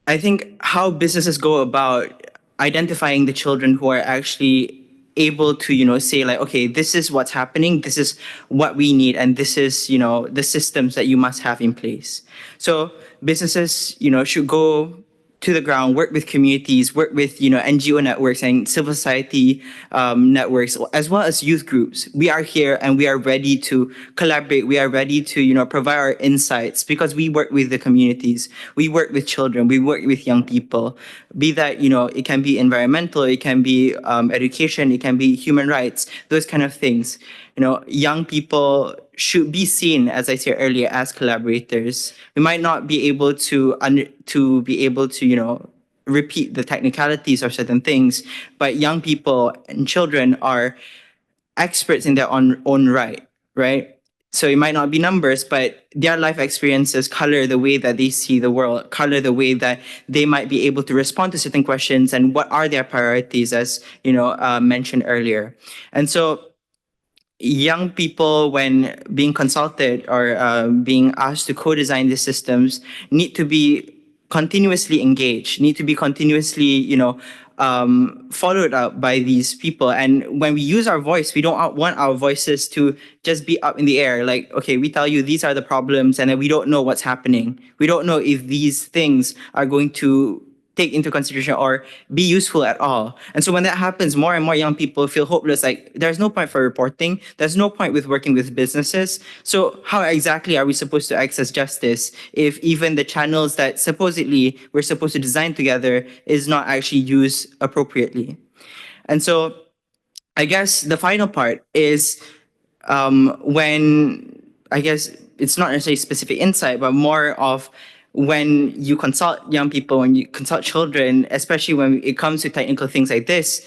I think how businesses go about identifying the children who are actually able to, say like, okay, this is what's happening, this is what we need, and this is, the systems that you must have in place. So businesses, should go to the ground, work with communities, work with, NGO networks and civil society networks, as well as youth groups. We are here and we are ready to collaborate. We are ready to, provide our insights because we work with the communities. We work with children. We work with young people. Be that, it can be environmental, it can be education, it can be human rights, those kind of things. Young people should be seen, as I said earlier, as collaborators. We might not be able to repeat the technicalities of certain things, but young people and children are experts in their own right? So it might not be numbers, but their life experiences color the way that they see the world, color the way that they might be able to respond to certain questions and what are their priorities, as mentioned earlier. And so young people, when being consulted or being asked to co-design these systems, need to be continuously engaged, need to be continuously, followed up by these people. And when we use our voice, we don't want our voices to just be up in the air. Like, okay, we tell you these are the problems, and then we don't know what's happening. We don't know if these things are going to take into consideration or be useful at all. And so when that happens, more and more young people feel hopeless. Like, there's no point for reporting. There's no point with working with businesses. So how exactly are we supposed to access justice if even the channels that supposedly we're supposed to design together is not actually used appropriately? And so I guess the final part is when, I guess it's not necessarily specific insight, but more of when you consult young people, when you consult children, especially when it comes to technical things like this,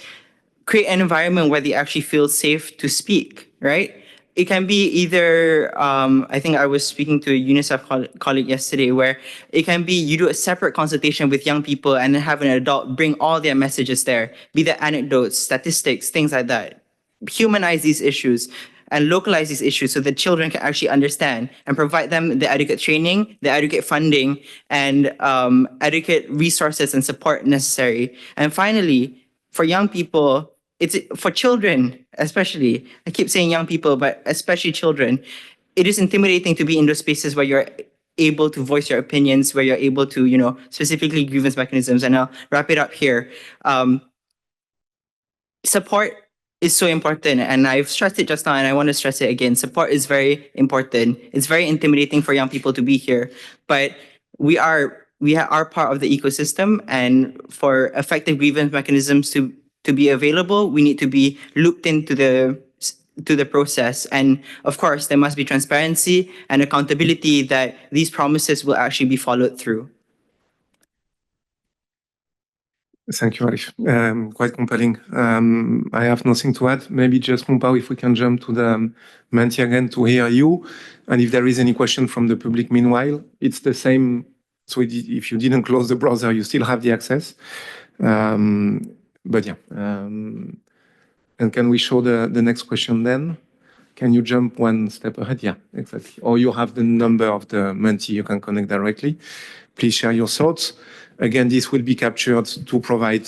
create an environment where they actually feel safe to speak, right? It can be either, I think I was speaking to a UNICEF colleague yesterday, where it can be you do a separate consultation with young people and then have an adult bring all their messages there, be that anecdotes, statistics, things like that. Humanize these issues and localize these issues so that children can actually understand, and provide them the adequate training, the adequate funding, and adequate resources and support necessary. And finally, for young people, it's for children especially, I keep saying young people, but especially children, it is intimidating to be in those spaces where you're able to voice your opinions, where you're able to, specifically grievance mechanisms. And I'll wrap it up here. Support is so important, and I've stressed it just now, and I want to stress it again. Support is very important. It's very intimidating for young people to be here, but we are part of the ecosystem, and for effective grievance mechanisms to be available, we need to be looped into the process. And of course, there must be transparency and accountability that these promises will actually be followed through. Thank you, Arif. Quite compelling. I have nothing to add. Maybe just Mumpao, if we can jump to the Menti again to hear you. And if there is any question from the public meanwhile, it's the same. So if you didn't close the browser, you still have the access. But yeah. And can we show the next question then? Can you jump one step ahead? Yeah, exactly. Or you have the number of the Menti, you can connect directly. Please share your thoughts. Again, this will be captured to provide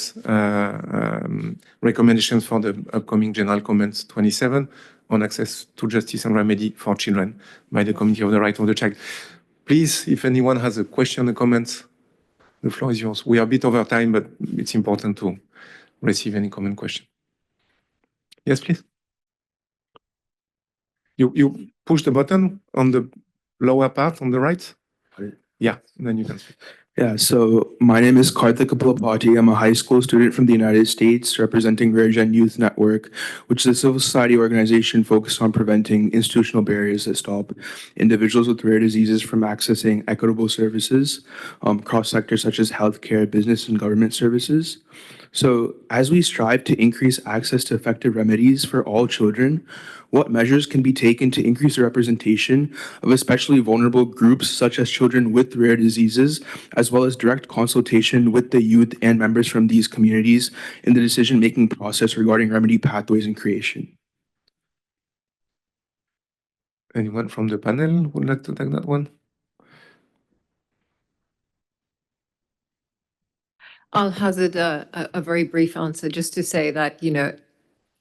recommendations for the upcoming General Comments 27 on access to justice and remedy for children by the Committee of the Right of the Child. Please, if anyone has a question or comment, the floor is yours. We are a bit over time, but it's important to receive any comment question. Yes, please. You push the button on the lower part on the right? Yeah, then you can speak. Yeah, so my name is Karthik Kapulapati. I'm a high school student from the United States representing Rare Gen Youth Network, which is a civil society organization focused on preventing institutional barriers that stop individuals with rare diseases from accessing equitable services across sectors such as healthcare, business, and government services. So as we strive to increase access to effective remedies for all children, what measures can be taken to increase the representation of especially vulnerable groups such as children with rare diseases, as well as direct consultation with the youth and members from these communities in the decision-making process regarding remedy pathways and creation? Anyone from the panel would like to take that one? I'll hazard a very brief answer just to say that,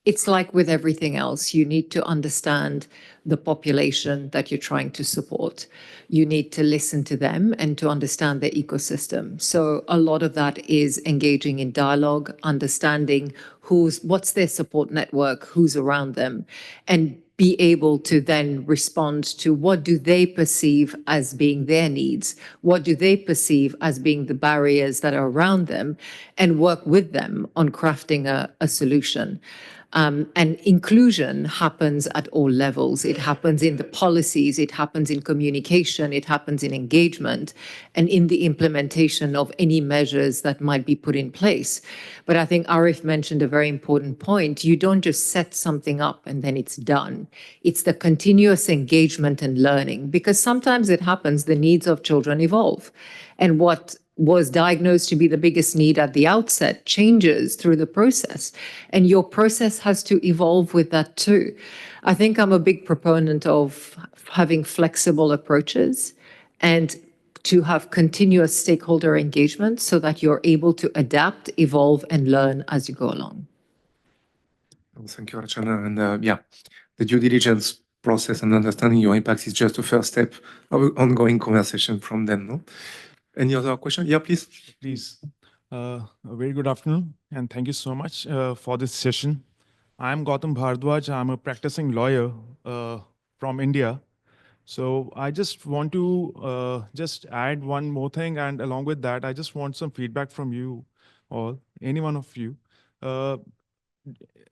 it's like with everything else, you need to understand the population that you're trying to support. You need to listen to them and to understand their ecosystem. So a lot of that is engaging in dialogue, understanding what's their support network, who's around them, and be able to then respond to what do they perceive as being their needs, what do they perceive as being the barriers that are around them, and work with them on crafting a solution. And inclusion happens at all levels. It happens in the policies, it happens in communication, it happens in engagement, and in the implementation of any measures that might be put in place. But I think Arif mentioned a very important point. You don't just set something up and then it's done. It's the continuous engagement and learning, because sometimes it happens, the needs of children evolve. And what was diagnosed to be the biggest need at the outset changes through the process, and your process has to evolve with that too. I think I'm a big proponent of having flexible approaches and to have continuous stakeholder engagement so that you're able to adapt, evolve, and learn as you go along. Thank you, Archana. And yeah, the due diligence process and understanding your impacts is just the first step of an ongoing conversation from them. No? Any other question? Yeah, please. Please. A very good afternoon, and thank you so much for this session. I'm Gautam Bhardwaj. I'm a practicing lawyer from India. So I just want to just add one more thing, and along with that, I just want some feedback from you all, any one of you.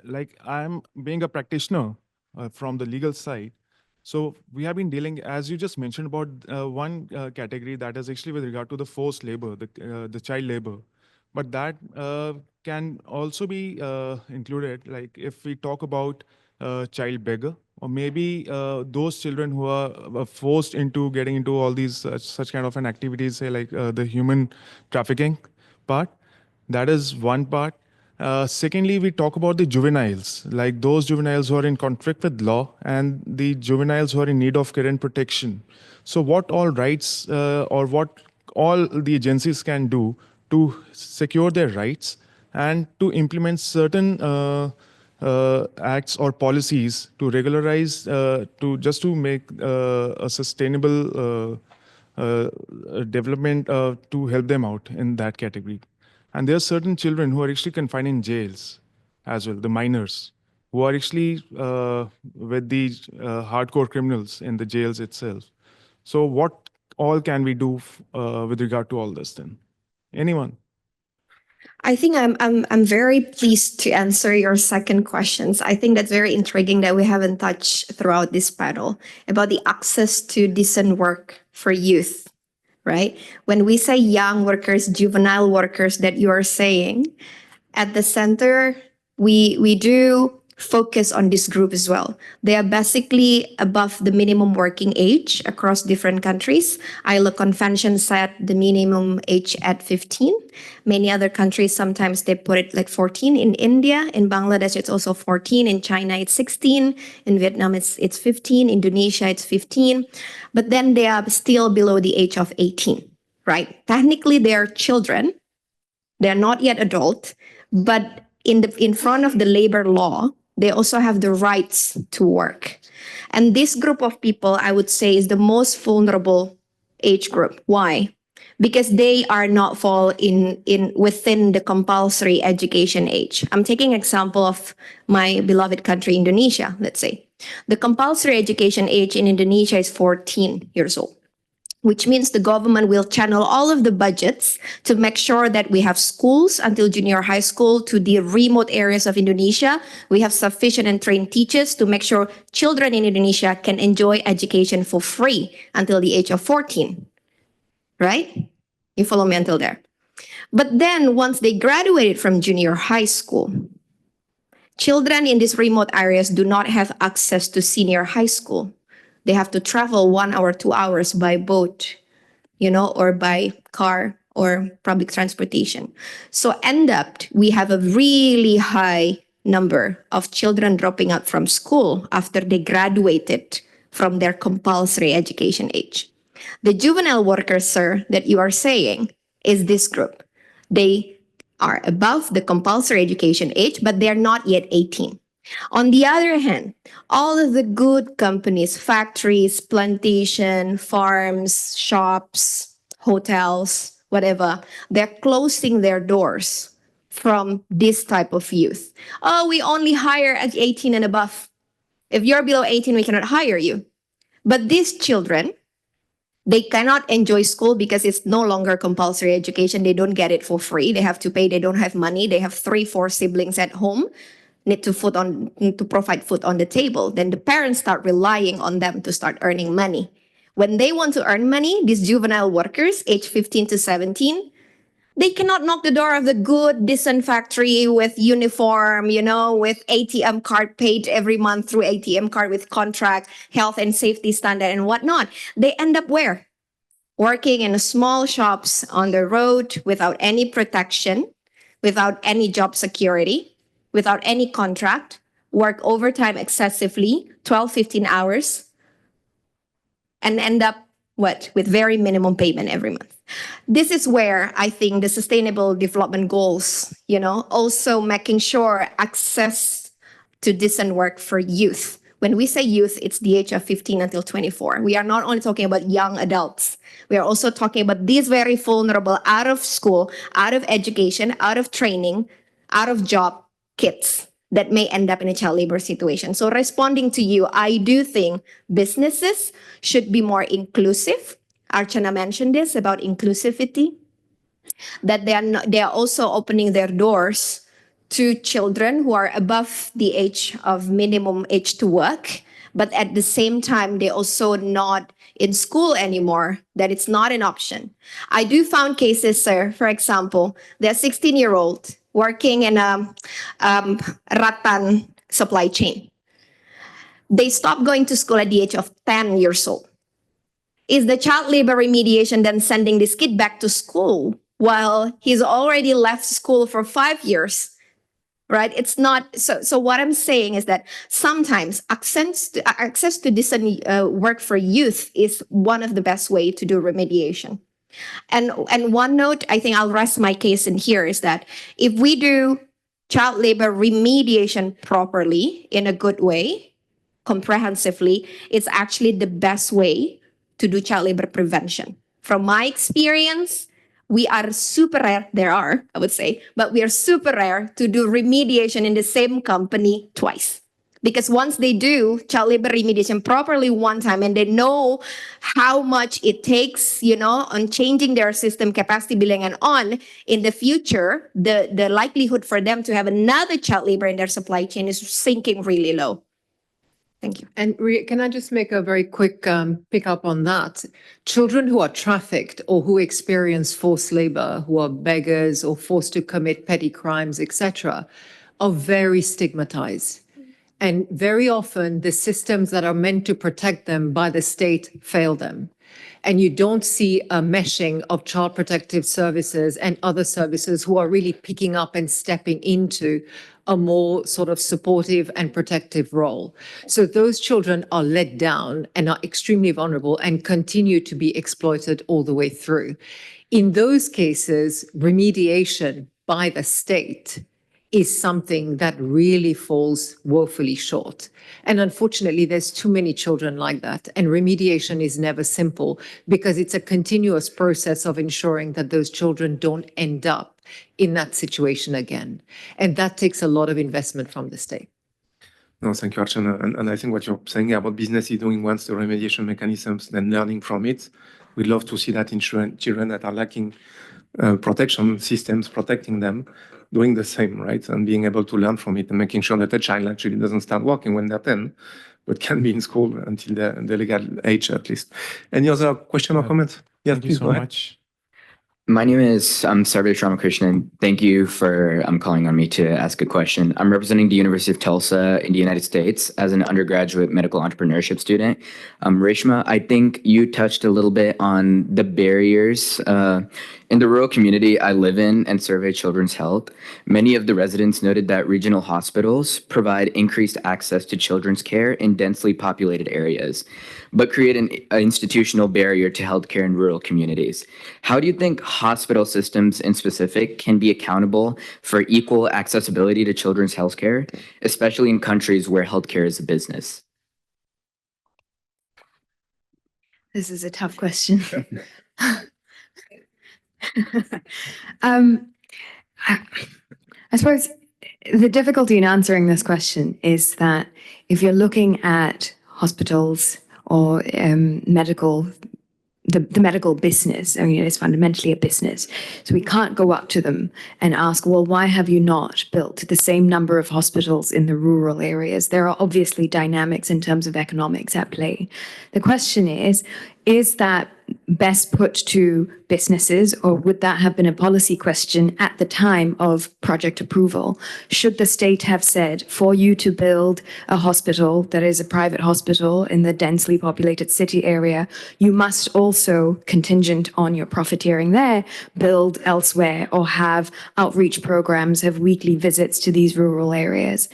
Like I'm being a practitioner from the legal side. So we have been dealing, as you just mentioned, about one category that is actually with regard to the forced labor, the child labor. But that can also be included, like if we talk about child beggar, or maybe those children who are forced into getting into all these such kind of an activities, say like the human trafficking part. That is one part. Secondly, we talk about the juveniles, like those juveniles who are in conflict with law and the juveniles who are in need of care and protection. So what all rights or what all the agencies can do to secure their rights and to implement certain acts or policies to regularize, to make a sustainable development to help them out in that category. And there are certain children who are actually confined in jails as well, the minors, who are actually with these hardcore criminals in the jails itself. So what all can we do with regard to all this then? Anyone? I think I'm very pleased to answer your second questions. I think that's very intriguing that we haven't touched throughout this panel about the access to decent work for youth, right? When we say young workers, juvenile workers that you are saying, at the center, we do focus on this group as well. They are basically above the minimum working age across different countries. ILO convention set the minimum age at 15. Many other countries, sometimes they put it like 14. In India, in Bangladesh, it's also 14. In China, it's 16. In Vietnam, it's 15. Indonesia, it's 15. But then they are still below the age of 18, right? Technically, they are children. They're not yet adult, but in front of the labor law, they also have the rights to work. And this group of people, I would say, is the most vulnerable age group. Why? Because they are not fall in within the compulsory education age. I'm taking example of my beloved country, Indonesia, let's say. The compulsory education age in Indonesia is 14 years old, which means the government will channel all of the budgets to make sure that we have schools until junior high school to the remote areas of Indonesia. We have sufficient and trained teachers to make sure children in Indonesia can enjoy education for free until the age of 14, right? You follow me until there. But then once they graduated from junior high school, children in these remote areas do not have access to senior high school. They have to travel 1 hour, 2 hours by boat, or by car or public transportation. So end up, we have a really high number of children dropping out from school after they graduated from their compulsory education age. The juvenile workers, sir, that you are saying is this group. They are above the compulsory education age, but they're not yet 18. On the other hand, all of the good companies, factories, plantation, farms, shops, hotels, whatever, they're closing their doors from this type of youth. Oh, we only hire at 18 and above. If you're below 18, we cannot hire you. But these children, they cannot enjoy school because it's no longer compulsory education. They don't get it for free. They have to pay. They don't have money. They have 3-4 siblings at home. Need to provide food on the table. Then the parents start relying on them to start earning money. When they want to earn money, these juvenile workers, age 15 to 17, they cannot knock the door of the good, decent factory with uniform, with ATM card paid every month through ATM card with contract, health and safety standard and whatnot. They end up where? Working in small shops on the road without any protection, without any job security, without any contract, work overtime excessively, 12, 15 hours, and end up with very minimum payment every month. This is where I think the sustainable development goals, also making sure access to decent work for youth. When we say youth, it's the age of 15 until 24. We are not only talking about young adults. We are also talking about these very vulnerable, out of school, out of education, out of training, out of job kids that may end up in a child labor situation. So responding to you, I do think businesses should be more inclusive. Archana mentioned this about inclusivity, that they are also opening their doors to children who are above the age of minimum age to work, but at the same time, they also not in school anymore, that it's not an option. I do found cases, sir, for example, they're 16-year-old working in a rattan supply chain. They stopped going to school at the age of 10 years old. Is the child labor remediation then sending this kid back to school while he's already left school for 5 years? Right? It's not. So what I'm saying is that sometimes access to decent work for youth is one of the best way to do remediation. And one note, I think I'll rest my case in here, is that if we do child labor remediation properly, in a good way, comprehensively, it's actually the best way to do child labor prevention. From my experience, we are super rare, there are, I would say, but we are super rare to do remediation in the same company twice. Because once they do child labor remediation properly one time and they know how much it takes, on changing their system, capacity billing and on, in the future, the likelihood for them to have another child labor in their supply chain is sinking really low. Thank you. And can I just make a very quick pick up on that? Children who are trafficked or who experience forced labor, who are beggars or forced to commit petty crimes, etc., are very stigmatized. And very often the systems that are meant to protect them by the state fail them. And you don't see a meshing of child protective services and other services who are really picking up and stepping into a more sort of supportive and protective role. So those children are let down and are extremely vulnerable and continue to be exploited all the way through. In those cases, remediation by the state is something that really falls woefully short. And unfortunately, there's too many children like that. And remediation is never simple because it's a continuous process of ensuring that those children don't end up in that situation again. And that takes a lot of investment from the state. No, thank you, Archana. And I think what you're saying about business is doing once the remediation mechanisms, then learning from it. We'd love to see that in children that are lacking protection systems, protecting them, doing the same, right? And being able to learn from it and making sure that the child actually doesn't start working when they're 10, but can be in school until the legal age at least. Any other question or comment? Yes, Thank you please so go ahead. much. My name is Sarvesh Ramakrishnan. Thank you for calling on me to ask a question. I'm representing the University of Tulsa in the United States as an undergraduate medical entrepreneurship student. Reshma, I think you touched a little bit on the barriers in the rural community I live in and survey children's health. Many of the residents noted that regional hospitals provide increased access to children's care in densely populated areas, but create an institutional barrier to healthcare in rural communities. How do you think hospital systems in specific can be accountable for equal accessibility to children's healthcare, especially in countries where healthcare is a business? This is a tough question. I suppose the difficulty in answering this question is that if you're looking at hospitals or the medical business, I mean, it's fundamentally a business. So we can't go up to them and ask, well, why have you not built the same number of hospitals in the rural areas? There are obviously dynamics in terms of economics at play. The question is that best put to businesses, or would that have been a policy question at the time of project approval? Should the state have said, for you to build a hospital that is a private hospital in the densely populated city area, you must also, contingent on your profiteering there, build elsewhere or have outreach programs, have weekly visits to these rural areas?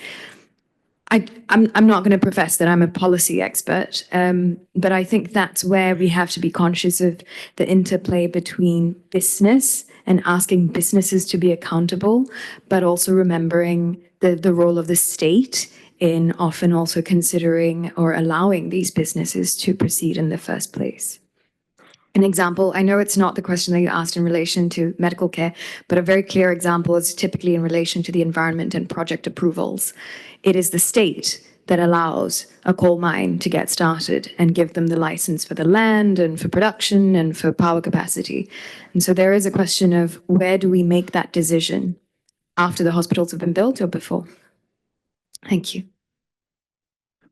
I'm not going to profess that I'm a policy expert, but I think that's where we have to be conscious of the interplay between business and asking businesses to be accountable, but also remembering the role of the state in often also considering or allowing these businesses to proceed in the first place. An example, I know it's not the question that you asked in relation to medical care, but a very clear example is typically in relation to the environment and project approvals. It is the state that allows a coal mine to get started and give them the license for the land and for production and for power capacity. And so there is a question of where do we make that decision after the hospitals have been built or before? Thank you.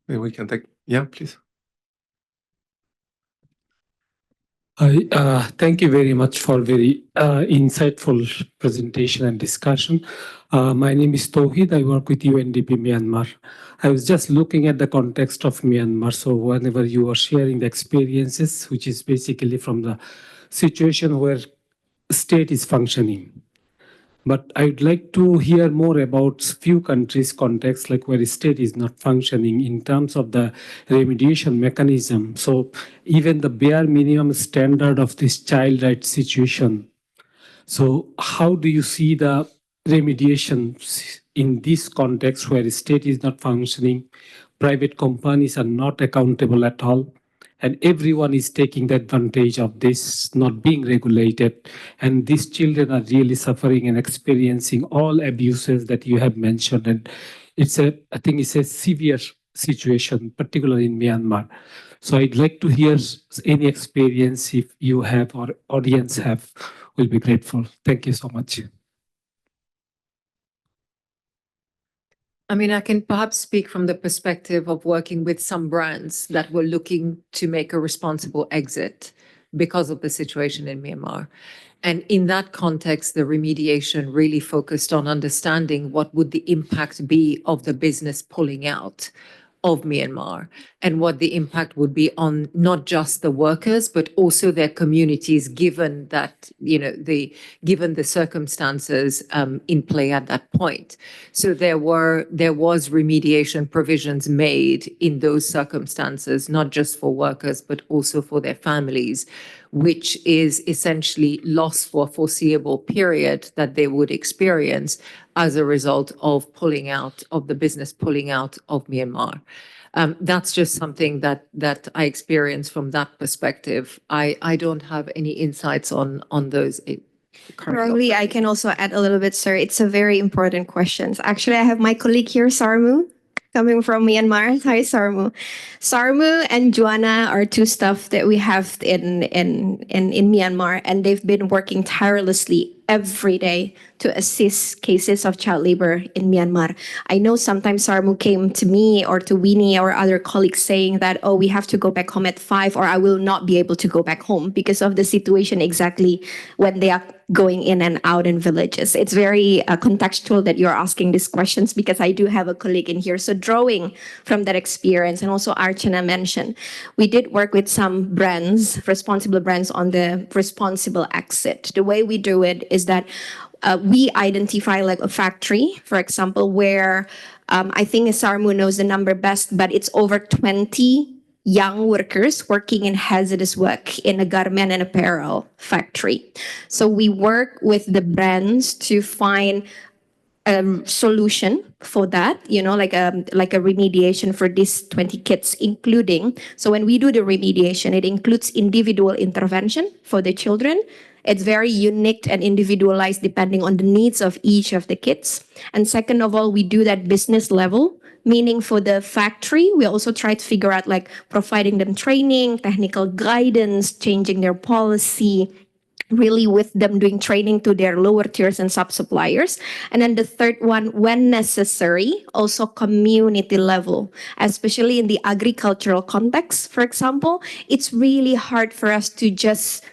Maybe we can take, yeah, please. Thank you very much for very insightful presentation and discussion. My name is Tauhid. I work with UNDP Myanmar. I was just looking at the context of Myanmar. So whenever you are sharing the experiences, which is basically from the situation where state is functioning. But I'd like to hear more about few countries' context, like where the state is not functioning in terms of the remediation mechanism. So even the bare minimum standard of this child rights situation. So how do you see the remediation in this context where the state is not functioning, private companies are not accountable at all, and everyone is taking the advantage of this not being regulated, and these children are really suffering and experiencing all abuses that you have mentioned, and I think it's a severe situation, particularly in Myanmar. So I'd like to hear any experience if you have or audience have, will be grateful. Thank you so much. I mean, I can perhaps speak from the perspective of working with some brands that were looking to make a responsible exit because of the situation in Myanmar. And in that context, the remediation really focused on understanding what would the impact be of the business pulling out of Myanmar and what the impact would be on not just the workers, but also their communities, given that, given the circumstances in play at that point. So there was remediation provisions made in those circumstances, not just for workers, but also for their families, which is essentially loss for a foreseeable period that they would experience as a result of pulling out of the business, pulling out of Myanmar. That's just something that I experience from that perspective. I don't have any insights on those. Probably I can also add a little bit, sir. It's a very important question. Actually, I have my colleague here, Sarmu, coming from Myanmar. Hi, Sarmu. Sarmu and Juana are two staff that we have in Myanmar, and they've been working tirelessly every day to assist cases of child labor in Myanmar. I know sometimes Sarmu came to me or to Winnie or other colleagues saying that, oh, we have to go back home at 5 or I will not be able to go back home because of the situation exactly when they are going in and out in villages. It's very contextual that you're asking these questions because I do have a colleague in here. So drawing from that experience, and also Archana mentioned, we did work with some brands, responsible brands on the responsible exit. The way we do it is that we identify like a factory, for example, where I think Sarmu knows the number best, but it's over 20 young workers working in hazardous work in a garment and apparel factory. So we work with the brands to find a solution for that, like a remediation for these 20 kids, including, so when we do the remediation, it includes individual intervention for the children. It's very unique and individualized depending on the needs of each of the kids. And second of all, we do that business level, meaning for the factory, we also try to figure out like providing them training, technical guidance, changing their policy, really with them doing training to their lower tiers and sub-suppliers. And then the third one, when necessary, also community level, especially in the agricultural context, for example, it's really hard for us to just,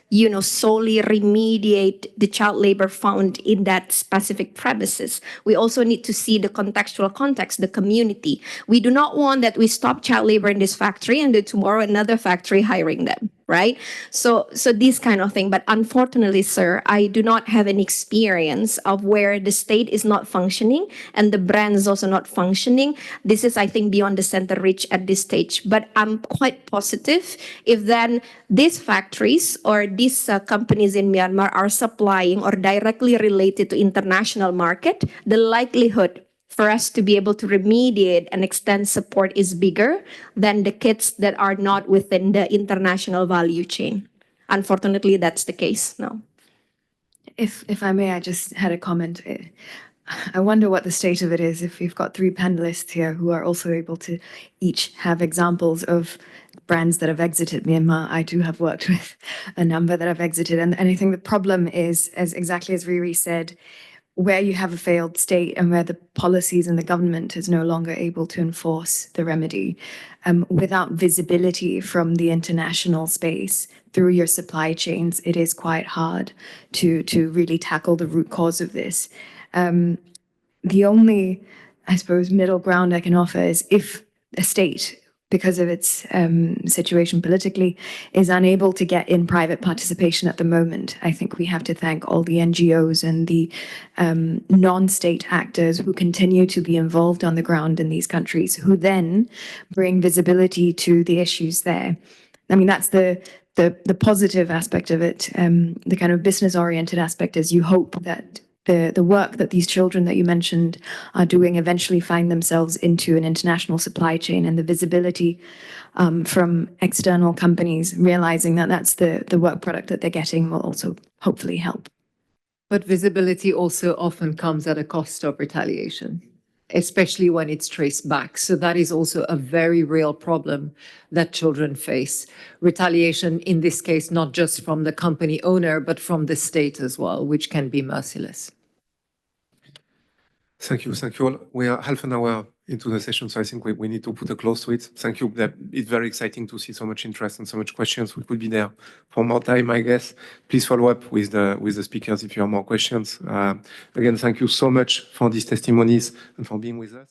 solely remediate the child labor found in that specific premises. We also need to see the contextual context, the community. We do not want that we stop child labor in this factory and then tomorrow another factory hiring them, right? So this kind of thing. But unfortunately, sir, I do not have an experience of where the state is not functioning and the brand is also not functioning. This is, I think, beyond the center reach at this stage. But I'm quite positive if then these factories or these companies in Myanmar are supplying or directly related to international market, the likelihood for us to be able to remediate and extend support is bigger than the kids that are not within the international value chain. Unfortunately, that's the case now. If I may, I just had a comment. I wonder what the state of it is if we've got three panelists here who are also able to each have examples of brands that have exited Myanmar. I too have worked with a number that have exited. And I think the problem is, as exactly as Riri said, where you have a failed state and where the policies and the government is no longer able to enforce the remedy, without visibility from the international space through your supply chains, it is quite hard to really tackle the root cause of this. The only, I suppose, middle ground I can offer is if a state, because of its situation politically, is unable to get in private participation at the moment, I think we have to thank all the NGOs and the non-state actors who continue to be involved on the ground in these countries, who then bring visibility to the issues there. I mean, that's the positive aspect of it. The kind of business-oriented aspect is you hope that the work that these children that you mentioned are doing eventually find themselves into an international supply chain, and the visibility from external companies realizing that that's the work product that they're getting will also hopefully help. But visibility also often comes at a cost of retaliation, especially when it's traced back. So that is also a very real problem that children face. Retaliation, in this case, not just from the company owner, but from the state as well, which can be merciless. Thank you. Thank you all. We are half an hour into the session, so I think we need to put a close to it. Thank you. It's very exciting to see so much interest and so much questions. We could be there for more time, I guess. Please follow up with the speakers if you have more questions. Again, thank you so much for these testimonies and for being with us.